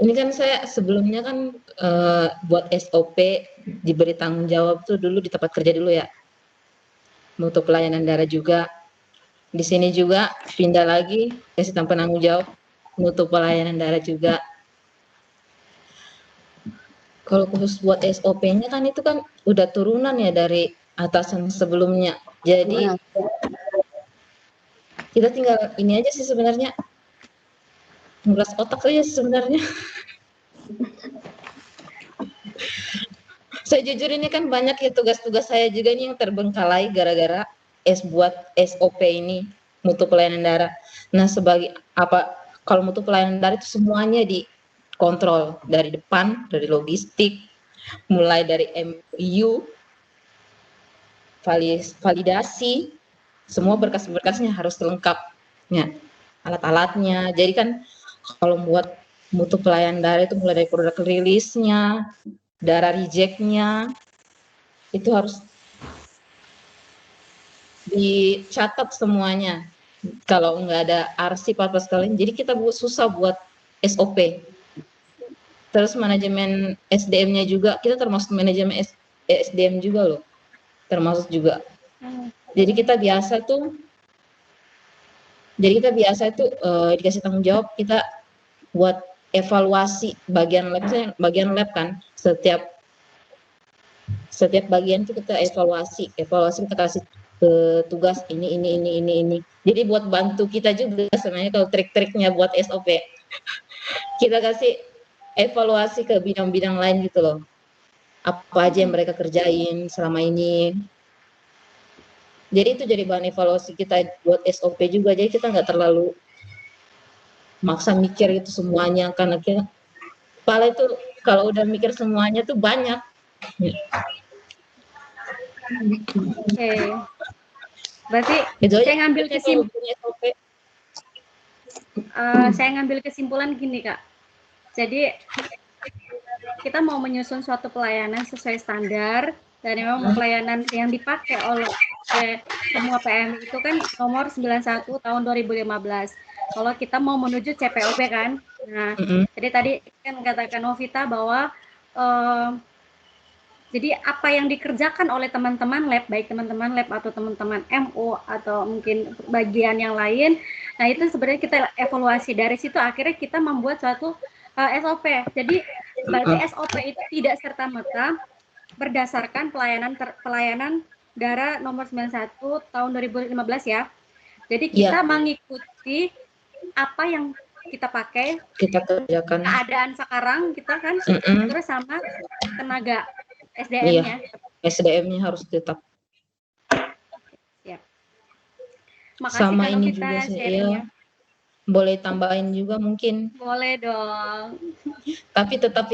Ini kan saya sebelumnya kan buat SOP diberi tanggung jawab tuh dulu di tempat kerja dulu ya. Untuk pelayanan darah juga. Di sini juga pindah lagi kasih penanggung jawab untuk pelayanan darah juga. Kalau khusus buat SOP-nya kan itu kan udah turunan ya dari atasan sebelumnya. Jadi kita tinggal ini aja sih sebenarnya. Nguras otak aja sih sebenarnya. Saya jujur ini kan banyak ya tugas-tugas saya juga nih yang terbengkalai gara-gara buat SOP ini mutu pelayanan darah. Nah sebagai kalau mutu pelayanan darah itu semuanya dikontrol dari depan, dari logistik, mulai dari MU, validasi, semua berkas-berkasnya harus lengkap, ya, alat-alatnya. Jadi kan kalau buat mutu pelayanan darah itu mulai dari produk rilisnya, darah rejectnya, itu harus dicatat semuanya. Kalau nggak ada arsip apa sekalian, jadi kita susah buat SOP. Terus manajemen SDM-nya juga, kita termasuk manajemen SDM juga loh, termasuk juga. Jadi kita biasa tuh dikasih tanggung jawab kita buat evaluasi bagian lab kan, setiap bagian itu kita evaluasi kita kasih tugas ini. Jadi buat bantu kita juga sebenarnya kalau trik-triknya buat SOP. Kita kasih evaluasi ke bidang-bidang lain gitu loh. Apa aja yang mereka kerjain selama ini. Jadi itu jadi bahan evaluasi kita buat SOP juga. Jadi kita nggak terlalu maksa mikir itu semuanya karena kita kepala itu kalau udah mikir semuanya tuh banyak. Oke. Berarti Itu aja saya ngambil kalau punya SOP. saya ngambil kesimpulan gini, Kak. Jadi kita mau menyusun suatu pelayanan sesuai standar dan memang pelayanan yang dipakai oleh semua PMI itu kan nomor 91 tahun 2015. Kalau kita mau menuju CPOP kan. Nah, jadi tadi kan katakan Novita bahwa jadi apa yang dikerjakan oleh teman-teman lab, baik teman-teman lab atau teman-teman MO atau mungkin bagian yang lain, nah itu sebenarnya kita evaluasi. Dari situ akhirnya kita membuat suatu SOP. Jadi berarti SOP itu tidak serta-merta berdasarkan pelayanan DARA nomor 91 tahun 2015 ya. Jadi kita mengikuti apa yang kita pakai, kita kerjakan keadaan sekarang kita kan, terus sama tenaga SDM-nya. SDM-nya harus tetap. Ya. Makasih sama kalau ini kita juga sih, sharingnya. Boleh tambahin juga mungkin. Boleh dong. Tapi tetap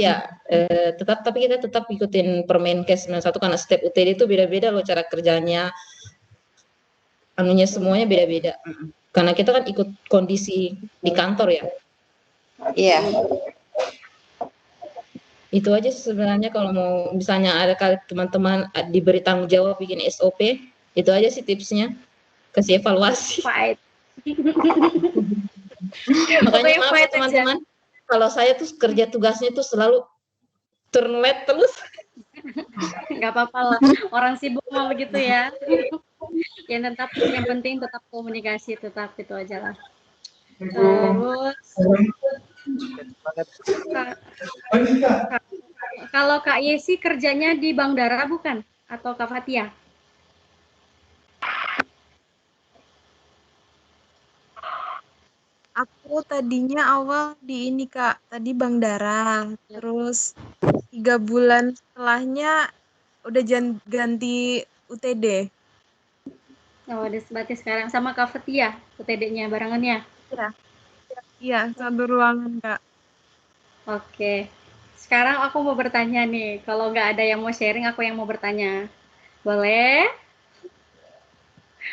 tapi kita tetap ikutin Permenkes 91 karena setiap UTD itu beda-beda loh cara kerjanya. Anunya semuanya beda-beda. Karena kita kan ikut kondisi di kantor ya. Iya. Itu aja sebenarnya kalau mau misalnya ada kali teman-teman diberi tanggung jawab bikin SOP, itu aja sih tipsnya. Kasih evaluasi. Makanya maaf ya teman-teman, kalau saya tuh kerja tugasnya tuh selalu turn late terus. Nggak apa-apa lah, orang sibuk mau begitu ya. Yang penting tetap komunikasi, tetap itu aja lah. Terus kalau Kak Yesi kerjanya di Bank Dara bukan? Atau Kak Fatia? Aku tadinya awal di ini Kak, tadi Bank Dara, terus 3 bulan setelahnya udah ganti UTD. Oh, berarti sekarang sama Kak Fatia UTD-nya barengannya? Iya, satu ruangan Kak. Oke, sekarang aku mau bertanya nih, kalau nggak ada yang mau sharing, aku yang mau bertanya. Boleh?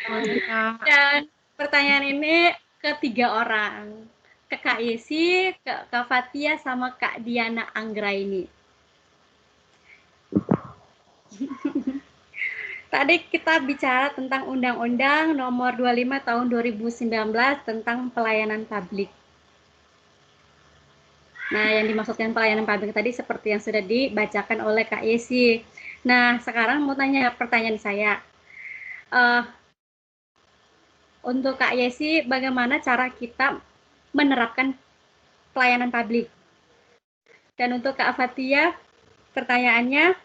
Boleh Kak. Dan pertanyaan ini ke 3 orang. Ke Kak Yesi, ke Kak Fatia, sama Kak Diana Anggraini. Tadi kita bicara tentang Undang-Undang Nomor 25 Tahun 2019 tentang pelayanan publik. Nah, yang dimaksudkan pelayanan publik tadi seperti yang sudah dibacakan oleh Kak Yesi. Nah, sekarang mau tanya pertanyaan saya. Untuk Kak Yesi, bagaimana cara kita menerapkan pelayanan publik? Dan untuk Kak Fatia, pertanyaannya,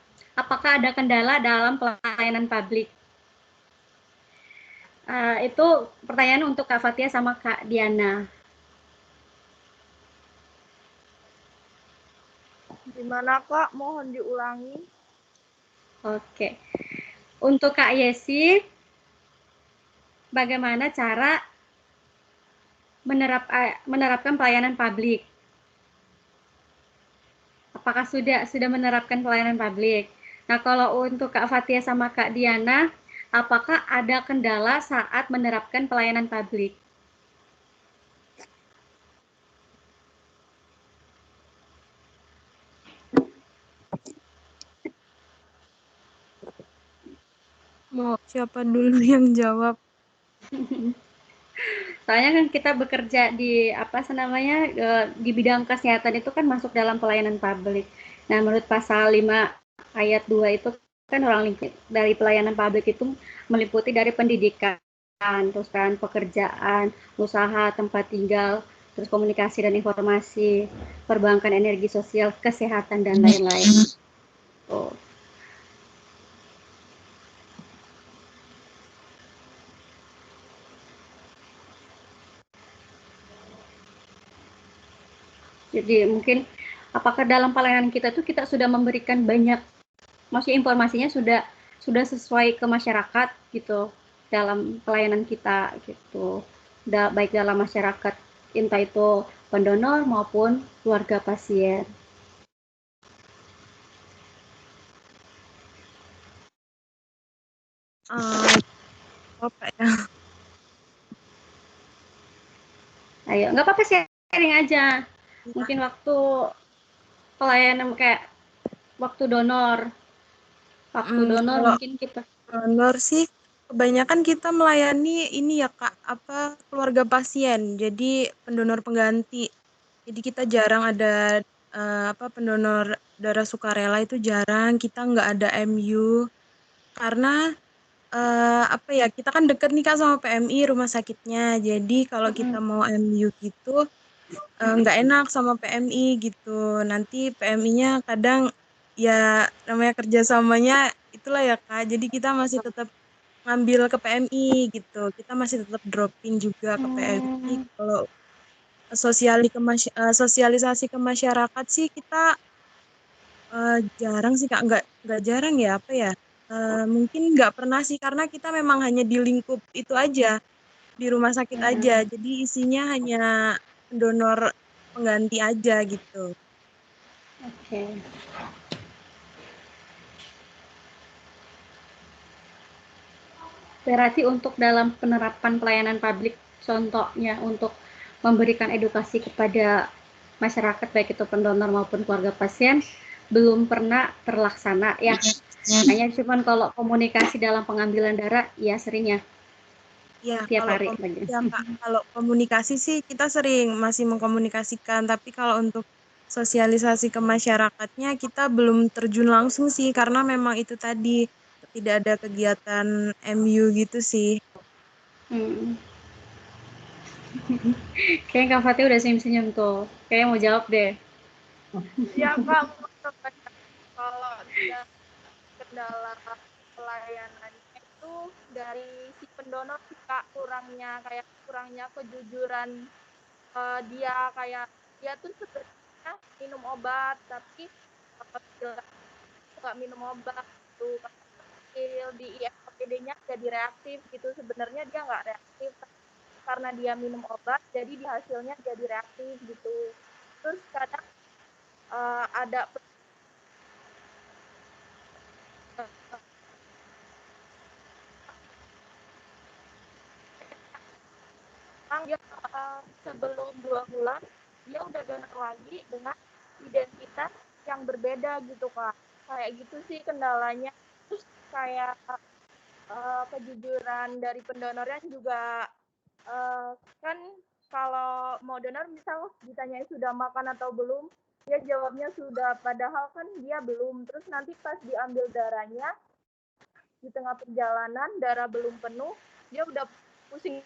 apakah ada kendala dalam pelayanan publik? Itu pertanyaan untuk Kak Fatia sama Kak Diana. Gimana Kak? Mohon diulangi. Oke. Untuk Kak Yesi, bagaimana cara menerapkan pelayanan publik? Apakah sudah menerapkan pelayanan publik? Nah, kalau untuk Kak Fatia sama Kak Diana, apakah ada kendala saat menerapkan pelayanan publik? Mau siapa dulu yang jawab? Soalnya kan kita bekerja di di bidang kesehatan itu kan masuk dalam pelayanan publik. Nah, menurut pasal 5 ayat 2 itu kan dari pelayanan publik itu meliputi dari pendidikan, terus kan pekerjaan, usaha, tempat tinggal, terus komunikasi dan informasi, perbankan, energi sosial, kesehatan dan lain-lain. Jadi mungkin apakah dalam pelayanan kita tuh kita sudah memberikan banyak, maksudnya informasinya sudah sesuai ke masyarakat gitu dalam pelayanan kita gitu, baik dalam masyarakat entah itu pendonor maupun keluarga pasien. Apa ya? Ayo, nggak apa-apa sharing aja. Mungkin waktu pelayanan kayak waktu donor Kalau mungkin kita. donor sih kebanyakan kita melayani ini ya Kak, apa keluarga pasien. Jadi pendonor pengganti. Jadi kita jarang ada apa pendonor darah sukarela itu jarang. Kita nggak ada MU karena apa ya kita kan deket nih Kak sama PMI rumah sakitnya. Jadi kalau kita mau MU gitu nggak enak sama PMI gitu. Nanti PMI-nya kadang ya namanya kerjasamanya itulah ya Kak. Jadi kita masih tetap ngambil ke PMI gitu. Kita masih tetap dropping juga ke PMI. Kalau sosialisasi ke masyarakat sih kita jarang sih Kak. Nggak jarang ya apa ya. Mungkin nggak pernah sih karena kita memang hanya di lingkup itu aja. Di rumah sakit aja. Jadi isinya hanya donor pengganti aja gitu. Oke. Berarti untuk dalam penerapan pelayanan publik, contohnya untuk memberikan edukasi kepada masyarakat baik itu pendonor maupun keluarga pasien belum pernah terlaksana ya. Hanya cuman kalau komunikasi dalam pengambilan darah ya seringnya Ya, tiap hari. ya Kak, kalau komunikasi sih kita sering masih mengkomunikasikan, tapi kalau untuk sosialisasi ke masyarakatnya kita belum terjun langsung sih karena memang itu tadi tidak ada kegiatan MU gitu sih. Hmm. Kayaknya Kak Fatih udah senyum-senyum tuh. Kayaknya mau jawab deh. Ya Kak, kalau dia kendala pelayanannya itu dari si pendonor sih Kak, kurangnya kejujuran dia tuh sebenarnya minum obat tapi nggak minum obat tuh di IFPD-nya jadi reaktif gitu, sebenarnya dia nggak reaktif karena dia minum obat jadi di hasilnya jadi reaktif gitu. Terus kadang ada dia sebelum 2 bulan dia udah donor lagi dengan identitas yang berbeda gitu Kak, kayak gitu sih kendalanya. Terus kayak kejujuran dari pendonornya juga kan kalau mau donor misal ditanyai sudah makan atau belum, dia jawabnya sudah, padahal kan dia belum. Terus nanti pas diambil darahnya di tengah perjalanan darah belum penuh, dia udah pusing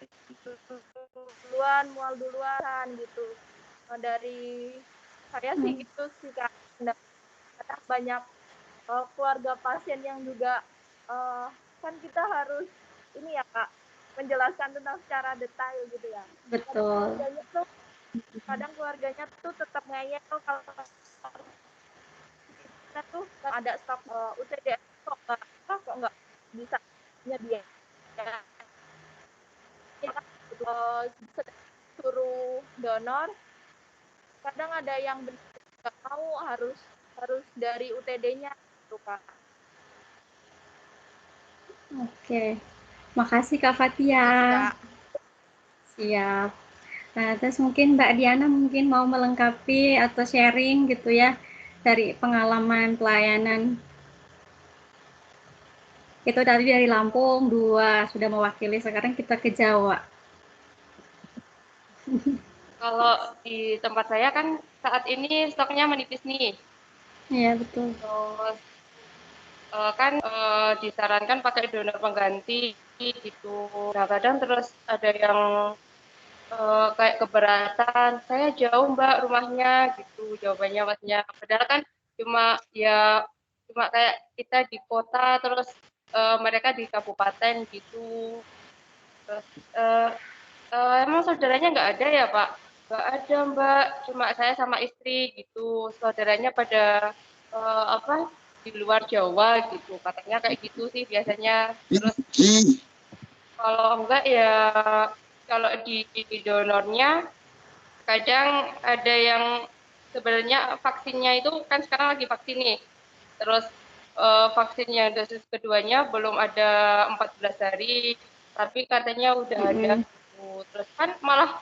duluan, mual duluan gitu. Dari saya sih gitu sih Kak. Kadang banyak keluarga pasien yang juga kan kita harus ini ya Kak, menjelaskan tentang secara detail gitu ya. Betul. Kadang keluarganya tuh tetap ngeyel kalau kita tuh ada stok UTD kok nggak bisa dia suruh donor, kadang ada yang nggak mau harus dari UTD-nya gitu Kak. Oke. Makasih Kak Fatia. Siap. Nah, terus mungkin Mbak Diana mungkin mau melengkapi atau sharing gitu ya dari pengalaman pelayanan. Itu tadi dari Lampung 2 sudah mewakili, sekarang kita ke Jawa. Kalau di tempat saya kan saat ini stoknya menipis nih. Iya, betul. Terus kan disarankan pakai donor pengganti gitu. Nah, kadang terus ada yang kayak keberatan, saya jauh Mbak rumahnya gitu jawabannya maksudnya. Padahal kan cuma kayak kita di kota terus mereka di kabupaten gitu. Terus emang saudaranya nggak ada ya Pak? Nggak ada Mbak, cuma saya sama istri gitu. Saudaranya pada apa di luar Jawa gitu. Katanya kayak gitu sih biasanya. Terus kalau enggak ya kalau di donornya kadang ada yang sebenarnya vaksinnya itu kan sekarang lagi vaksin nih. Terus vaksin yang dosis keduanya belum ada 14 hari, tapi katanya udah ada Mm-mm. gitu. Terus kan malah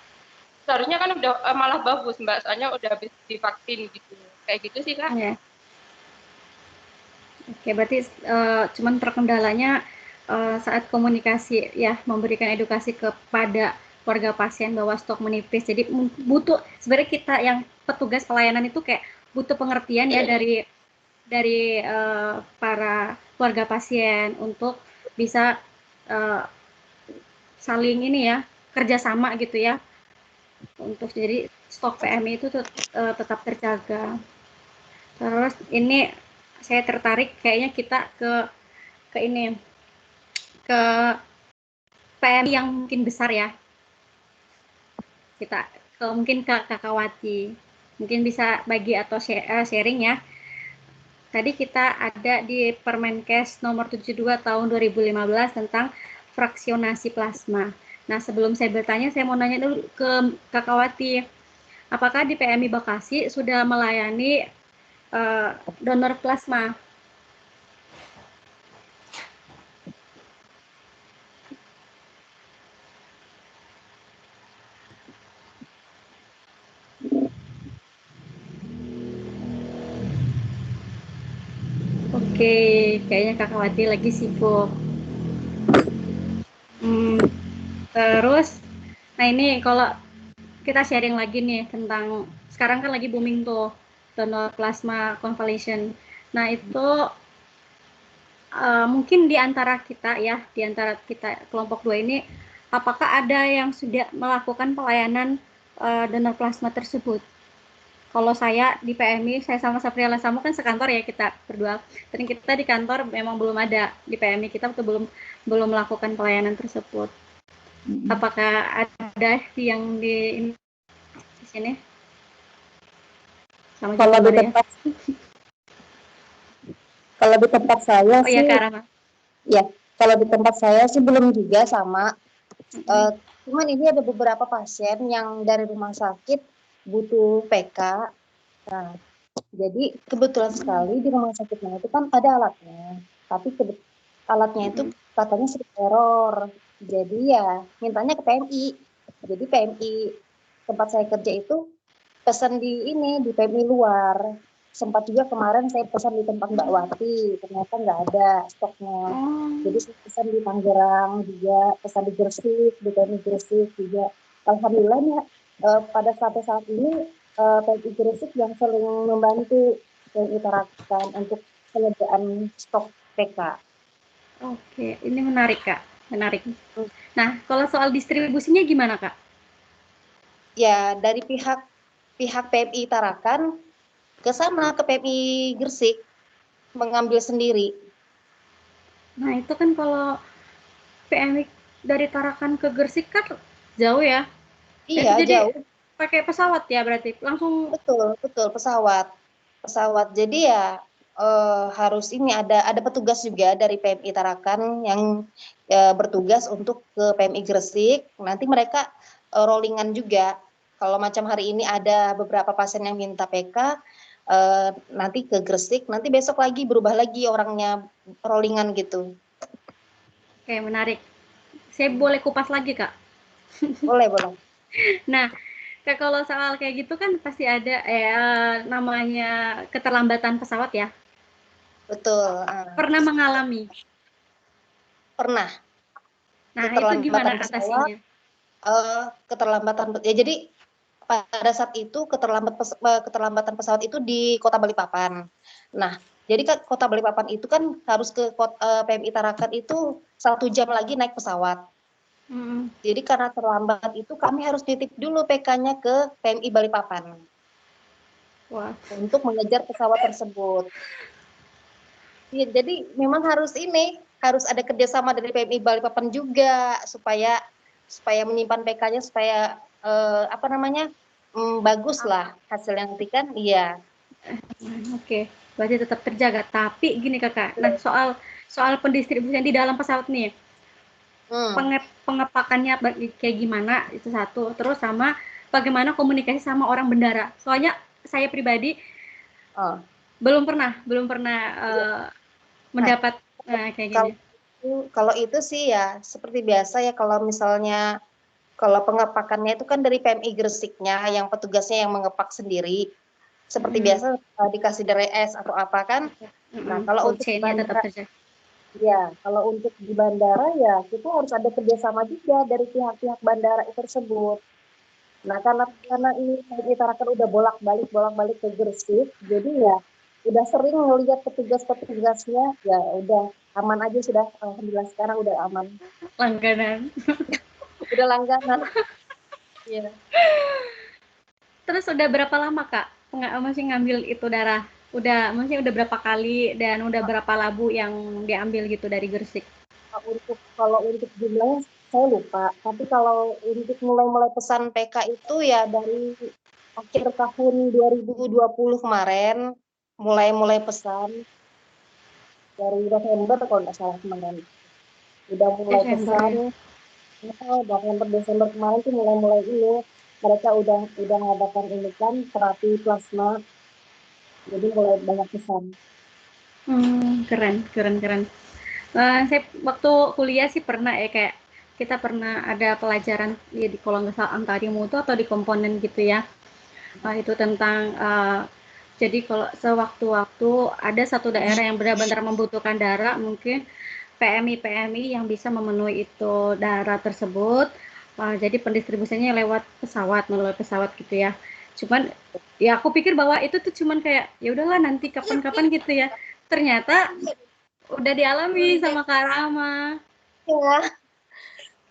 seharusnya kan udah malah bagus Mbak, soalnya udah habis divaksin gitu. Kayak gitu sih Kak. Ya. Oke, berarti cuman terkendalanya saat komunikasi ya, memberikan edukasi kepada warga pasien bahwa stok menipis. Jadi butuh sebenarnya kita yang petugas pelayanan itu kayak butuh pengertian ya dari para warga pasien untuk bisa uh, saling ini ya kerjasama gitu ya untuk jadi stok PMI itu tetap terjaga. Terus ini saya tertarik kayaknya kita ke ini ke PMI yang mungkin besar ya. Kita mungkin ke Kakawati. Mungkin bisa bagi atau sharing ya. Tadi kita ada di Permenkes nomor 72 tahun 2015 tentang fraksionasi plasma. Nah, sebelum saya bertanya, saya mau nanya dulu ke Kakawati. Apakah di PMI Bekasi sudah melayani donor plasma? Oke, kayaknya Kakawati lagi sibuk. Terus, nah ini kalau kita sharing lagi nih tentang sekarang kan lagi booming tuh donor plasma convalescent. Nah itu mungkin di antara kita ya, di antara kita kelompok 2 ini, apakah ada yang sudah melakukan pelayanan donor plasma tersebut? Kalau saya di PMI, saya sama Sapriala Samu kan sekantor ya kita berdua. Dan kita di kantor memang belum ada di PMI kita tuh belum melakukan pelayanan tersebut. Apakah ada yang di sini? Sama Kalau di ya. tempat kalau di tempat saya Oh sih, ya Kak Rama. ya kalau di tempat saya sih belum juga sama. Cuman ini ada beberapa pasien yang dari rumah sakit butuh PK. Nah, jadi kebetulan sekali di rumah sakitnya itu kan ada alatnya, tapi alatnya itu katanya sering error. Jadi ya mintanya ke PMI. Jadi PMI tempat saya kerja itu pesan di PMI luar. Sempat juga kemarin saya pesan di tempat Mbak Wati, ternyata nggak ada stoknya. Jadi saya pesan di Tangerang juga, pesan di Gresik, di PMI Gresik juga. Alhamdulillahnya pada saat ini PMI Gresik yang sering membantu PMI Tarakan untuk penyediaan stok PK. Oke, ini menarik Kak, menarik. Nah, kalau soal distribusinya gimana Kak? Ya dari pihak PMI Tarakan ke sana ke PMI Gresik mengambil sendiri. Nah, itu kan kalau PMI dari Tarakan ke Gresik kan jauh ya? Iya, Jadi jauh. pakai pesawat ya berarti? Langsung Betul, pesawat. Jadi ya harus ini ada petugas juga dari PMI Tarakan yang bertugas untuk ke PMI Gresik. Nanti mereka rollingan juga. Kalau macam hari ini ada beberapa pasien yang minta PK, nanti ke Gresik, nanti besok lagi berubah lagi orangnya rollingan gitu. Oke, menarik. Saya boleh kupas lagi Kak? Boleh. Nah, Kak, kalau soal kayak gitu kan pasti ada namanya keterlambatan pesawat ya? Betul. Pernah mengalami? Pernah. Nah, itu gimana atasinya? Keterlambatan ya jadi pada saat itu keterlambatan pesawat itu di Kota Balikpapan. Nah, jadi Kota Balikpapan itu kan harus ke PMI Tarakan itu 1 jam lagi naik pesawat. Jadi karena terlambat itu kami harus titip dulu PK-nya ke PMI Balikpapan. Wah. Untuk mengejar pesawat tersebut. Ya, jadi memang harus ada kerjasama dari PMI Balikpapan juga supaya menyimpan PK-nya supaya bagus lah hasilnya nanti kan, iya. Oke, berarti tetap terjaga. Tapi gini kakak, nah soal pendistribusian di dalam pesawat nih, pengepakannya kayak gimana itu satu, terus sama bagaimana komunikasi sama orang bandara. Soalnya saya pribadi belum pernah mendapat kayak gini. Kalau itu sih ya seperti biasa ya, kalau misalnya kalau pengepakannya itu kan dari PMI Gresiknya, yang petugasnya yang mengepak sendiri. Seperti biasa dikasih dari es atau apa kan. Nah, kalau untuk tetap terjaga. Ya, kalau untuk di bandara ya kita harus ada kerjasama juga dari pihak-pihak bandara tersebut. Nah, karena ini kita kan udah bolak-balik ke Gresik, jadi ya udah sering ngelihat petugas-petugasnya, ya udah aman aja sudah. Alhamdulillah sekarang udah aman. Langganan. Udah langganan. Iya. Terus udah berapa lama kak masih ngambil itu darah? Maksudnya udah berapa kali dan udah berapa labu yang diambil gitu dari Gresik? Kalau untuk jumlahnya saya lupa, tapi kalau untuk mulai pesan PK itu ya dari akhir tahun 2020 kemarin mulai pesan dari November kalau nggak salah kemarin udah mulai pesan. November Desember kemarin tuh mulai ini mereka udah ngadakan ini kan terapi plasma, jadi mulai banyak pesan. Keren. Saya waktu kuliah sih pernah ya, kayak kita pernah ada pelajaran ya, di kalau nggak salah antari mutu atau di komponen gitu ya. Itu tentang jadi kalau sewaktu-waktu ada satu daerah yang benar-benar membutuhkan darah, mungkin PMI yang bisa memenuhi itu darah tersebut. Jadi pendistribusinya melalui pesawat gitu ya. Cuman ya aku pikir bahwa itu tuh cuman kayak ya udahlah nanti kapan-kapan gitu ya. Ternyata udah dialami sama Kak Rama.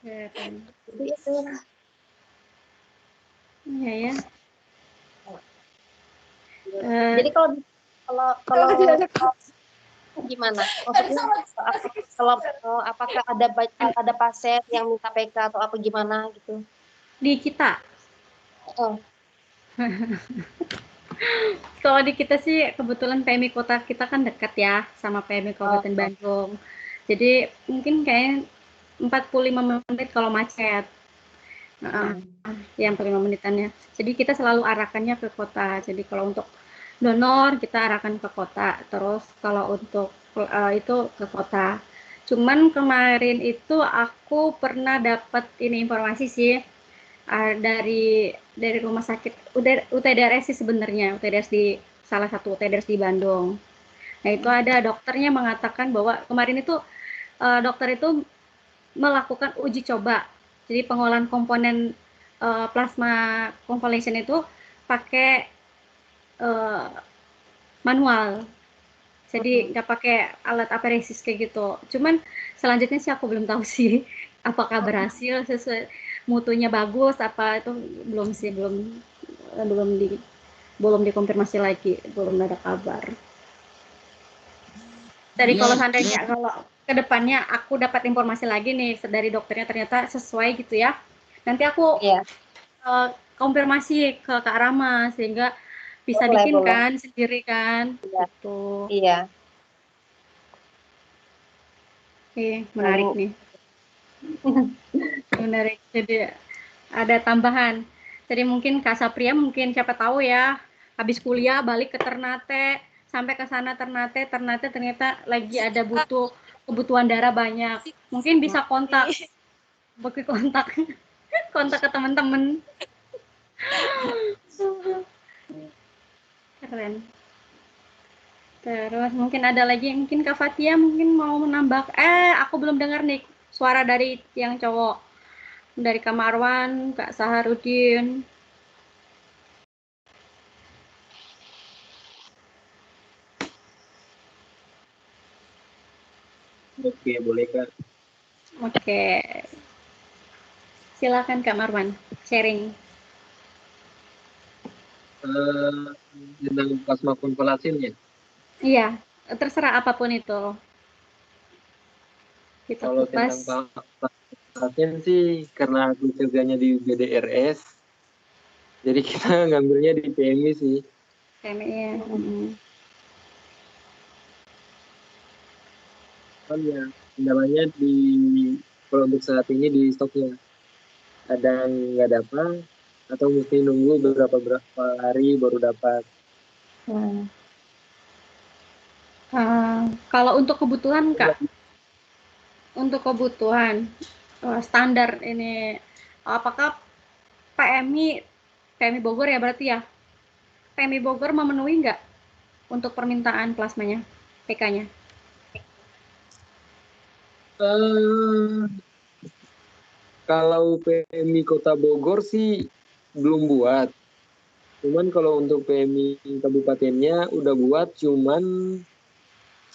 Ya. Jadi itu. Iya ya. Jadi kalau gimana? Maksudnya kalau apakah ada pasien yang minta PK atau apa gimana gitu? Di kita. Kalau di kita sih kebetulan PMI kota kita kan dekat ya sama PMI Kabupaten Bandung. Jadi mungkin kayak 45 menit kalau macet. Yang 45 menitannya. Jadi kita selalu arahkannya ke kota. Jadi kalau untuk donor kita arahkan ke kota. Terus kalau untuk itu ke kota. Cuman kemarin itu aku pernah dapat ini informasi sih dari rumah sakit UTDRS sih sebenarnya, UTDRS di salah satu UTDRS di Bandung. Nah itu ada dokternya mengatakan bahwa kemarin itu dokter itu melakukan uji coba. Jadi pengolahan komponen plasma convalescent itu pakai manual. Jadi nggak pakai alat apresis kayak gitu. Cuman selanjutnya sih aku belum tahu sih apakah berhasil sesuai mutunya bagus apa itu belum dikonfirmasi lagi, belum ada kabar. Dari kalau seandainya kalau kedepannya aku dapat informasi lagi nih dari dokternya ternyata sesuai gitu ya, nanti aku konfirmasi ke Kak Rama sehingga bisa bikin kan sendiri kan gitu. Iya. Oke, menarik nih. Menarik. Jadi ada tambahan. Jadi mungkin Kak Sapria mungkin siapa tahu ya habis kuliah balik ke Ternate, sampai ke sana Ternate ternyata lagi ada kebutuhan darah banyak. Mungkin bisa kontak ke teman-teman. Keren. Terus mungkin ada lagi, mungkin Kak Fatia mungkin mau menambah. Aku belum dengar nih suara dari yang cowok. Dari Kak Marwan, Kak Saharudin. Oke, boleh Kak. Oke. Silakan Kak Marwan, sharing. Tentang plasma konvalesen ya? Iya, terserah apapun itu. Kita kalau kupas. Tentang plasma konvalesen sih, karena aku kerjanya di BDRS, Jadi kita ngambilnya di PMI sih. PMI ya. Kan ya kendalanya kalau untuk saat ini di stoknya kadang nggak dapat atau mesti nunggu berapa hari baru dapat. Kalau untuk kebutuhan Kak, untuk kebutuhan standar ini, apakah PMI Bogor ya berarti ya? PMI Bogor memenuhi nggak untuk permintaan plasmanya, PK-nya? Kalau PMI Kota Bogor sih belum buat. Cuman kalau untuk PMI kabupatennya udah buat, cuman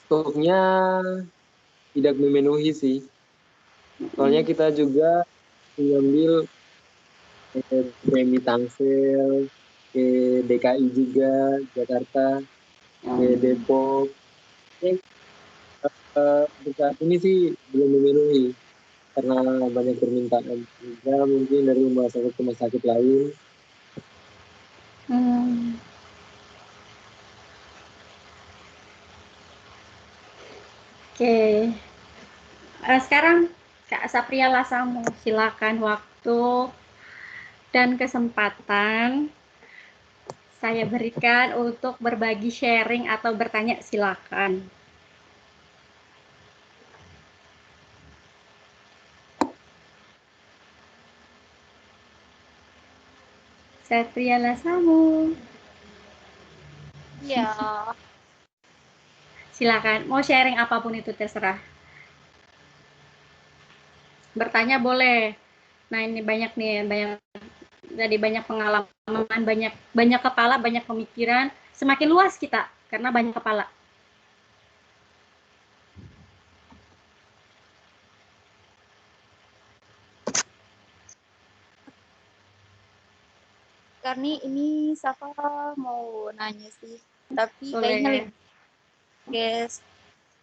stoknya tidak memenuhi sih. Soalnya kita juga mengambil PMI Tangsel, ke DKI juga, Jakarta, ke Depok. Untuk saat ini sih belum memenuhi karena banyak permintaan juga mungkin dari rumah sakit lain. Oke. Sekarang Kak Sapria Lasamu, silakan waktu dan kesempatan saya berikan untuk berbagi sharing atau bertanya, silakan. Sapria Lasamu. Ya, Silakan, mau sharing apapun itu terserah. Bertanya boleh. Nah, ini banyak nih, banyak pengalaman, banyak kepala, banyak pemikiran. Semakin luas kita karena banyak kepala. karena ini Safa mau nanya sih, tapi Boleh. kayaknya lebih guys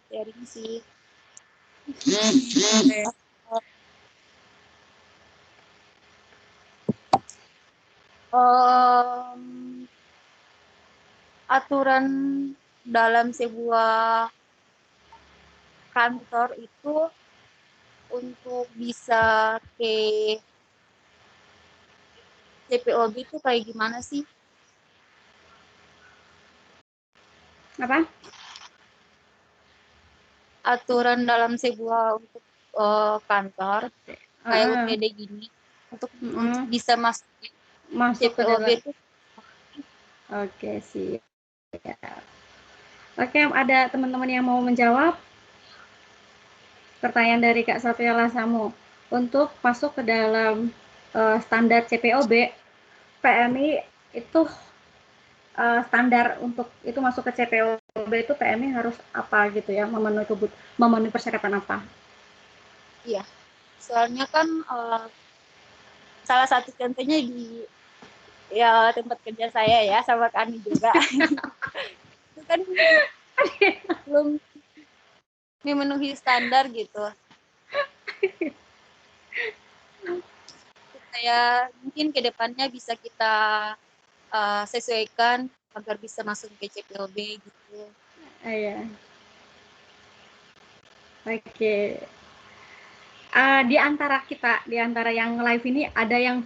sharing sih. Aturan dalam sebuah kantor itu untuk bisa ke CPOB itu kayak gimana sih? Apa? Aturan dalam sebuah untuk kantor kayak UPD gini untuk bisa masuk CPOB itu. Oke, sih. Oke, ada teman-teman yang mau menjawab pertanyaan dari Kak Safia Lasamu. Untuk masuk ke dalam standar CPOB, PMI itu standar untuk itu masuk ke CPOB itu PMI harus apa gitu ya, memenuhi persyaratan apa? Iya, soalnya kan salah satu contohnya di tempat kerja saya ya, sama kami juga. Itu kan belum memenuhi standar gitu. Supaya mungkin ke depannya bisa kita sesuaikan agar bisa masuk ke CPOB gitu. Iya. Oke. Di antara yang live ini ada yang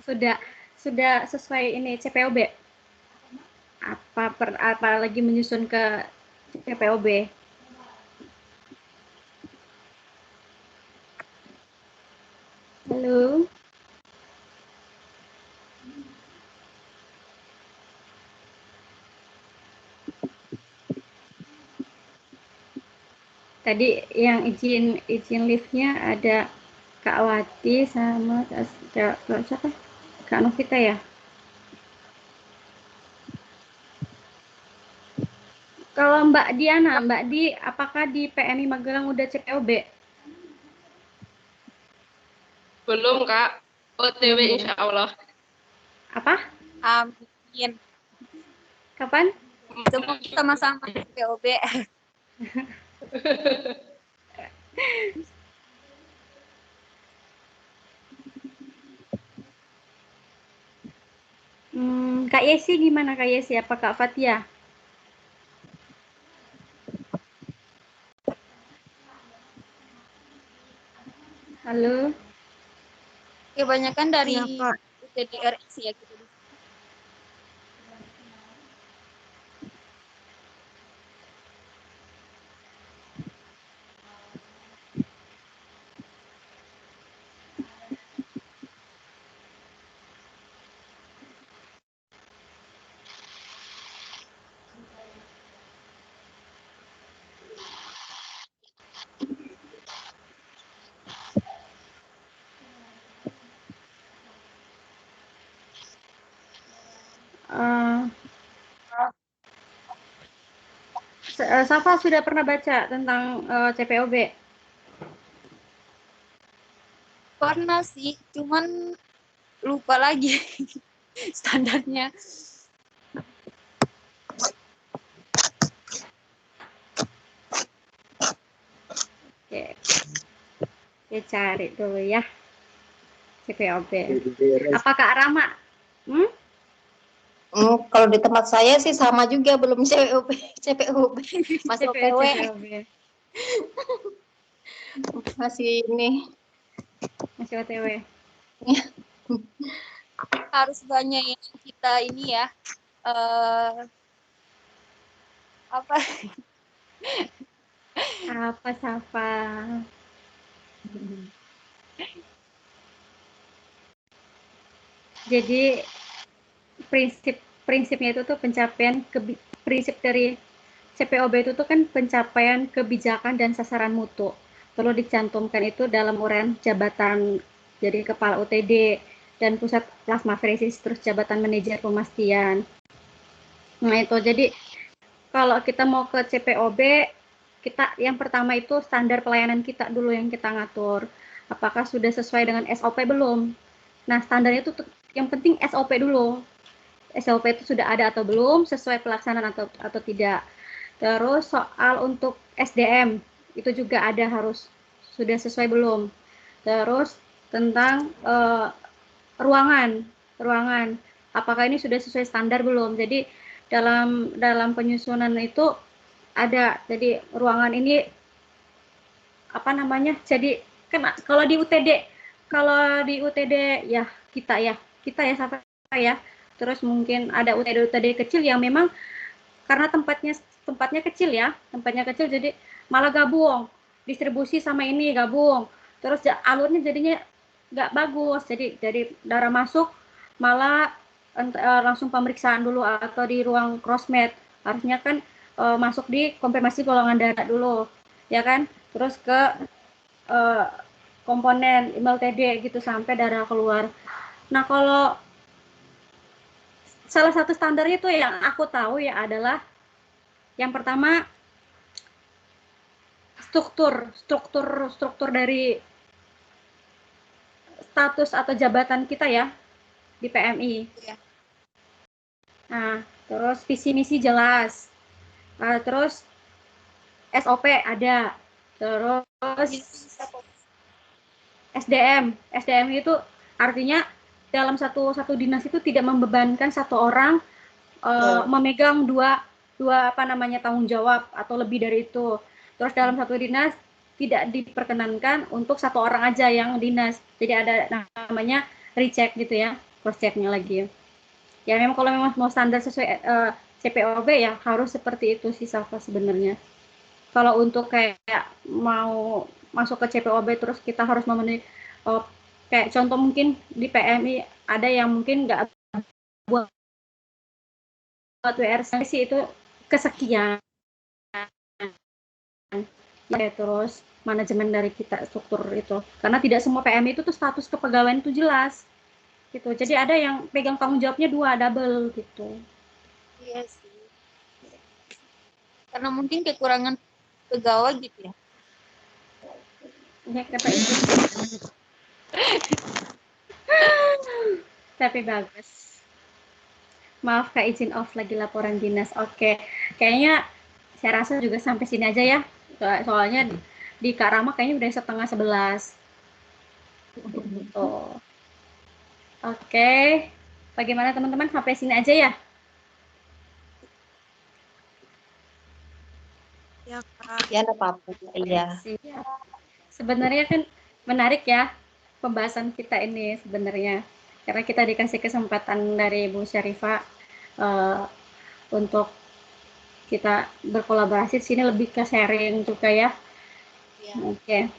sudah sesuai ini CPOB? Apa lagi menyusun ke CPOB? Halo. Tadi yang izin liftnya ada Kak Wati sama siapa? Kak Novita ya? Kalau Mbak Diana, Mbak Di, apakah di PMI Magelang udah CPOB? Belum, Kak. OTW insya Allah. Apa? Amin. Kapan? Semoga sama-sama CPOB. Kak Yesi gimana Kak Yesi? Apa Kak Fatia? Halo? Kebanyakan dari Iya, Kak. UTDRS ya gitu. Safa sudah pernah baca tentang CPOB? Pernah sih, cuman lupa lagi standarnya. Oke. Saya cari dulu ya. CPOB. DRS. Apa Kak Rama? Kalau di tempat saya sih sama juga, belum CPOB, masih OPW, CPOB. masih ini. Masih OTW. Harus banyak yang kita ini ya. Apa? Apa Safa? Jadi prinsipnya itu tuh pencapaian prinsip dari CPOB itu tuh kan pencapaian kebijakan dan sasaran mutu. Perlu dicantumkan itu dalam uraian jabatan jadi kepala UTD dan pusat plasmaferesis terus jabatan manajer pemastian. Nah itu jadi kalau kita mau ke CPOB kita yang pertama itu standar pelayanan kita dulu yang kita ngatur. Apakah sudah sesuai dengan SOP belum? Nah standarnya itu yang penting SOP dulu. SOP itu sudah ada atau belum, sesuai pelaksanaan atau tidak. Terus soal untuk SDM itu juga ada harus sudah sesuai belum. Terus tentang ruangan, apakah ini sudah sesuai standar belum. Jadi dalam penyusunan itu ada, jadi ruangan ini apa namanya, jadi kan kalau di UTD ya kita ya sampai ya. Terus mungkin ada UTD kecil yang memang karena tempatnya kecil ya, jadi malah gabung distribusi sama ini gabung, terus alurnya jadinya nggak bagus, jadi darah masuk malah langsung pemeriksaan dulu atau di ruang crossmed, harusnya kan masuk di konfirmasi golongan darah dulu ya kan, terus ke komponen email TD gitu sampai darah keluar. Nah kalau salah satu standarnya itu yang aku tahu ya adalah yang pertama struktur dari status atau jabatan kita ya di PMI. Ya. Nah, terus visi misi jelas. Terus SOP ada. Terus SDM itu artinya dalam satu dinas itu tidak membebankan satu orang memegang dua tanggung jawab atau lebih dari itu. Terus dalam satu dinas tidak diperkenankan untuk satu orang aja yang dinas. Jadi ada namanya recheck gitu ya, cross checknya lagi. Ya memang kalau memang mau standar sesuai CPOB ya harus seperti itu sih Safa sebenarnya. Kalau untuk kayak mau masuk ke CPOB terus kita harus memenuhi kayak contoh mungkin di PMI ada yang mungkin nggak buat WRC sih itu kesekian ya, terus manajemen dari kita struktur itu karena tidak semua PMI itu tuh status kepegawaian itu jelas gitu, jadi ada yang pegang tanggung jawabnya double gitu. Iya sih. Karena mungkin kekurangan pegawai gitu ya. Ya kata itu. Tapi bagus. Maaf Kak, izin off lagi laporan dinas. Oke, kayaknya saya rasa juga sampai sini aja ya. Soalnya di Kak Rama kayaknya udah 10:30. Gitu. Oke, Bagaimana teman-teman, sampai sini aja ya? Ya, Kak. Ya, enggak apa-apa. Iya. Siap. Sebenarnya kan menarik ya pembahasan kita ini sebenarnya. Karena kita dikasih kesempatan dari Bu Syarifah untuk kita berkolaborasi di sini, lebih ke sharing juga ya. Oke.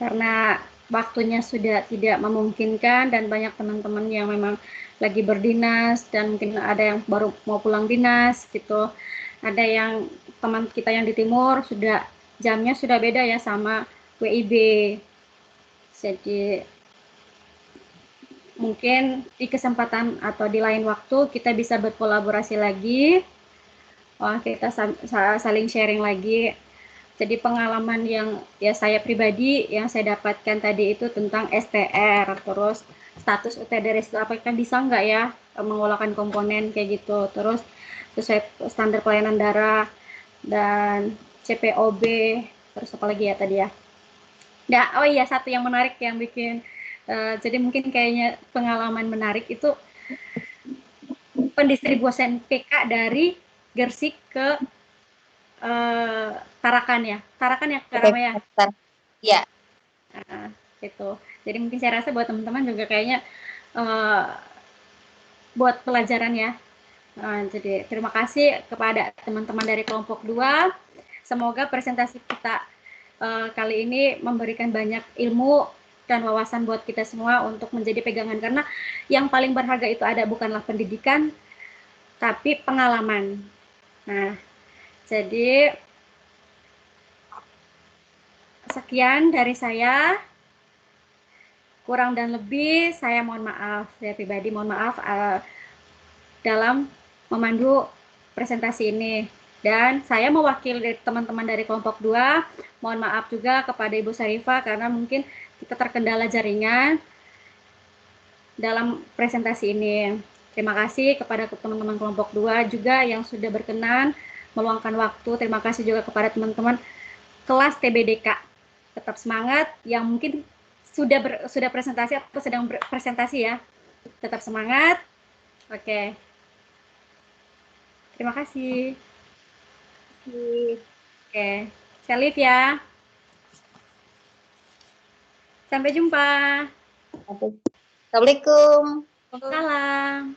Karena waktunya sudah tidak memungkinkan dan banyak teman-teman yang memang lagi berdinas dan mungkin ada yang baru mau pulang dinas gitu. Ada yang teman kita yang di timur sudah jamnya sudah beda ya sama WIB. Jadi mungkin di kesempatan atau di lain waktu kita bisa berkolaborasi lagi. Wah, kita saling sharing lagi. Jadi pengalaman yang ya saya pribadi yang saya dapatkan tadi itu tentang STR, terus status UTDRS itu apakah bisa nggak ya mengolahkan komponen kayak gitu, terus sesuai standar pelayanan darah dan CPOB, terus apa lagi ya tadi ya. Nah, oh iya, satu yang menarik yang bikin jadi mungkin kayaknya pengalaman menarik itu pendistribusian PK dari Gersik ke Tarakan ya. Tarakan ya, Kak Rama ya? Ya. Gitu. Jadi mungkin saya rasa buat teman-teman juga kayaknya buat pelajaran ya. Jadi terima kasih kepada teman-teman dari kelompok 2. Semoga presentasi kita kali ini memberikan banyak ilmu dan wawasan buat kita semua untuk menjadi pegangan, karena yang paling berharga itu ada bukanlah pendidikan tapi pengalaman. Nah, jadi sekian dari saya. Kurang dan lebih saya mohon maaf, saya pribadi mohon maaf dalam memandu presentasi ini. Dan saya mewakili teman-teman dari kelompok 2, mohon maaf juga kepada Ibu Syarifah karena mungkin kita terkendala jaringan dalam presentasi ini. Terima kasih kepada teman-teman kelompok 2 juga yang sudah berkenan meluangkan waktu. Terima kasih juga kepada teman-teman kelas TBDK. Tetap semangat, yang mungkin sudah presentasi atau sedang presentasi ya. Tetap semangat. Oke. Terima kasih. Oke. Saya live ya. Sampai jumpa. Assalamualaikum. Salam.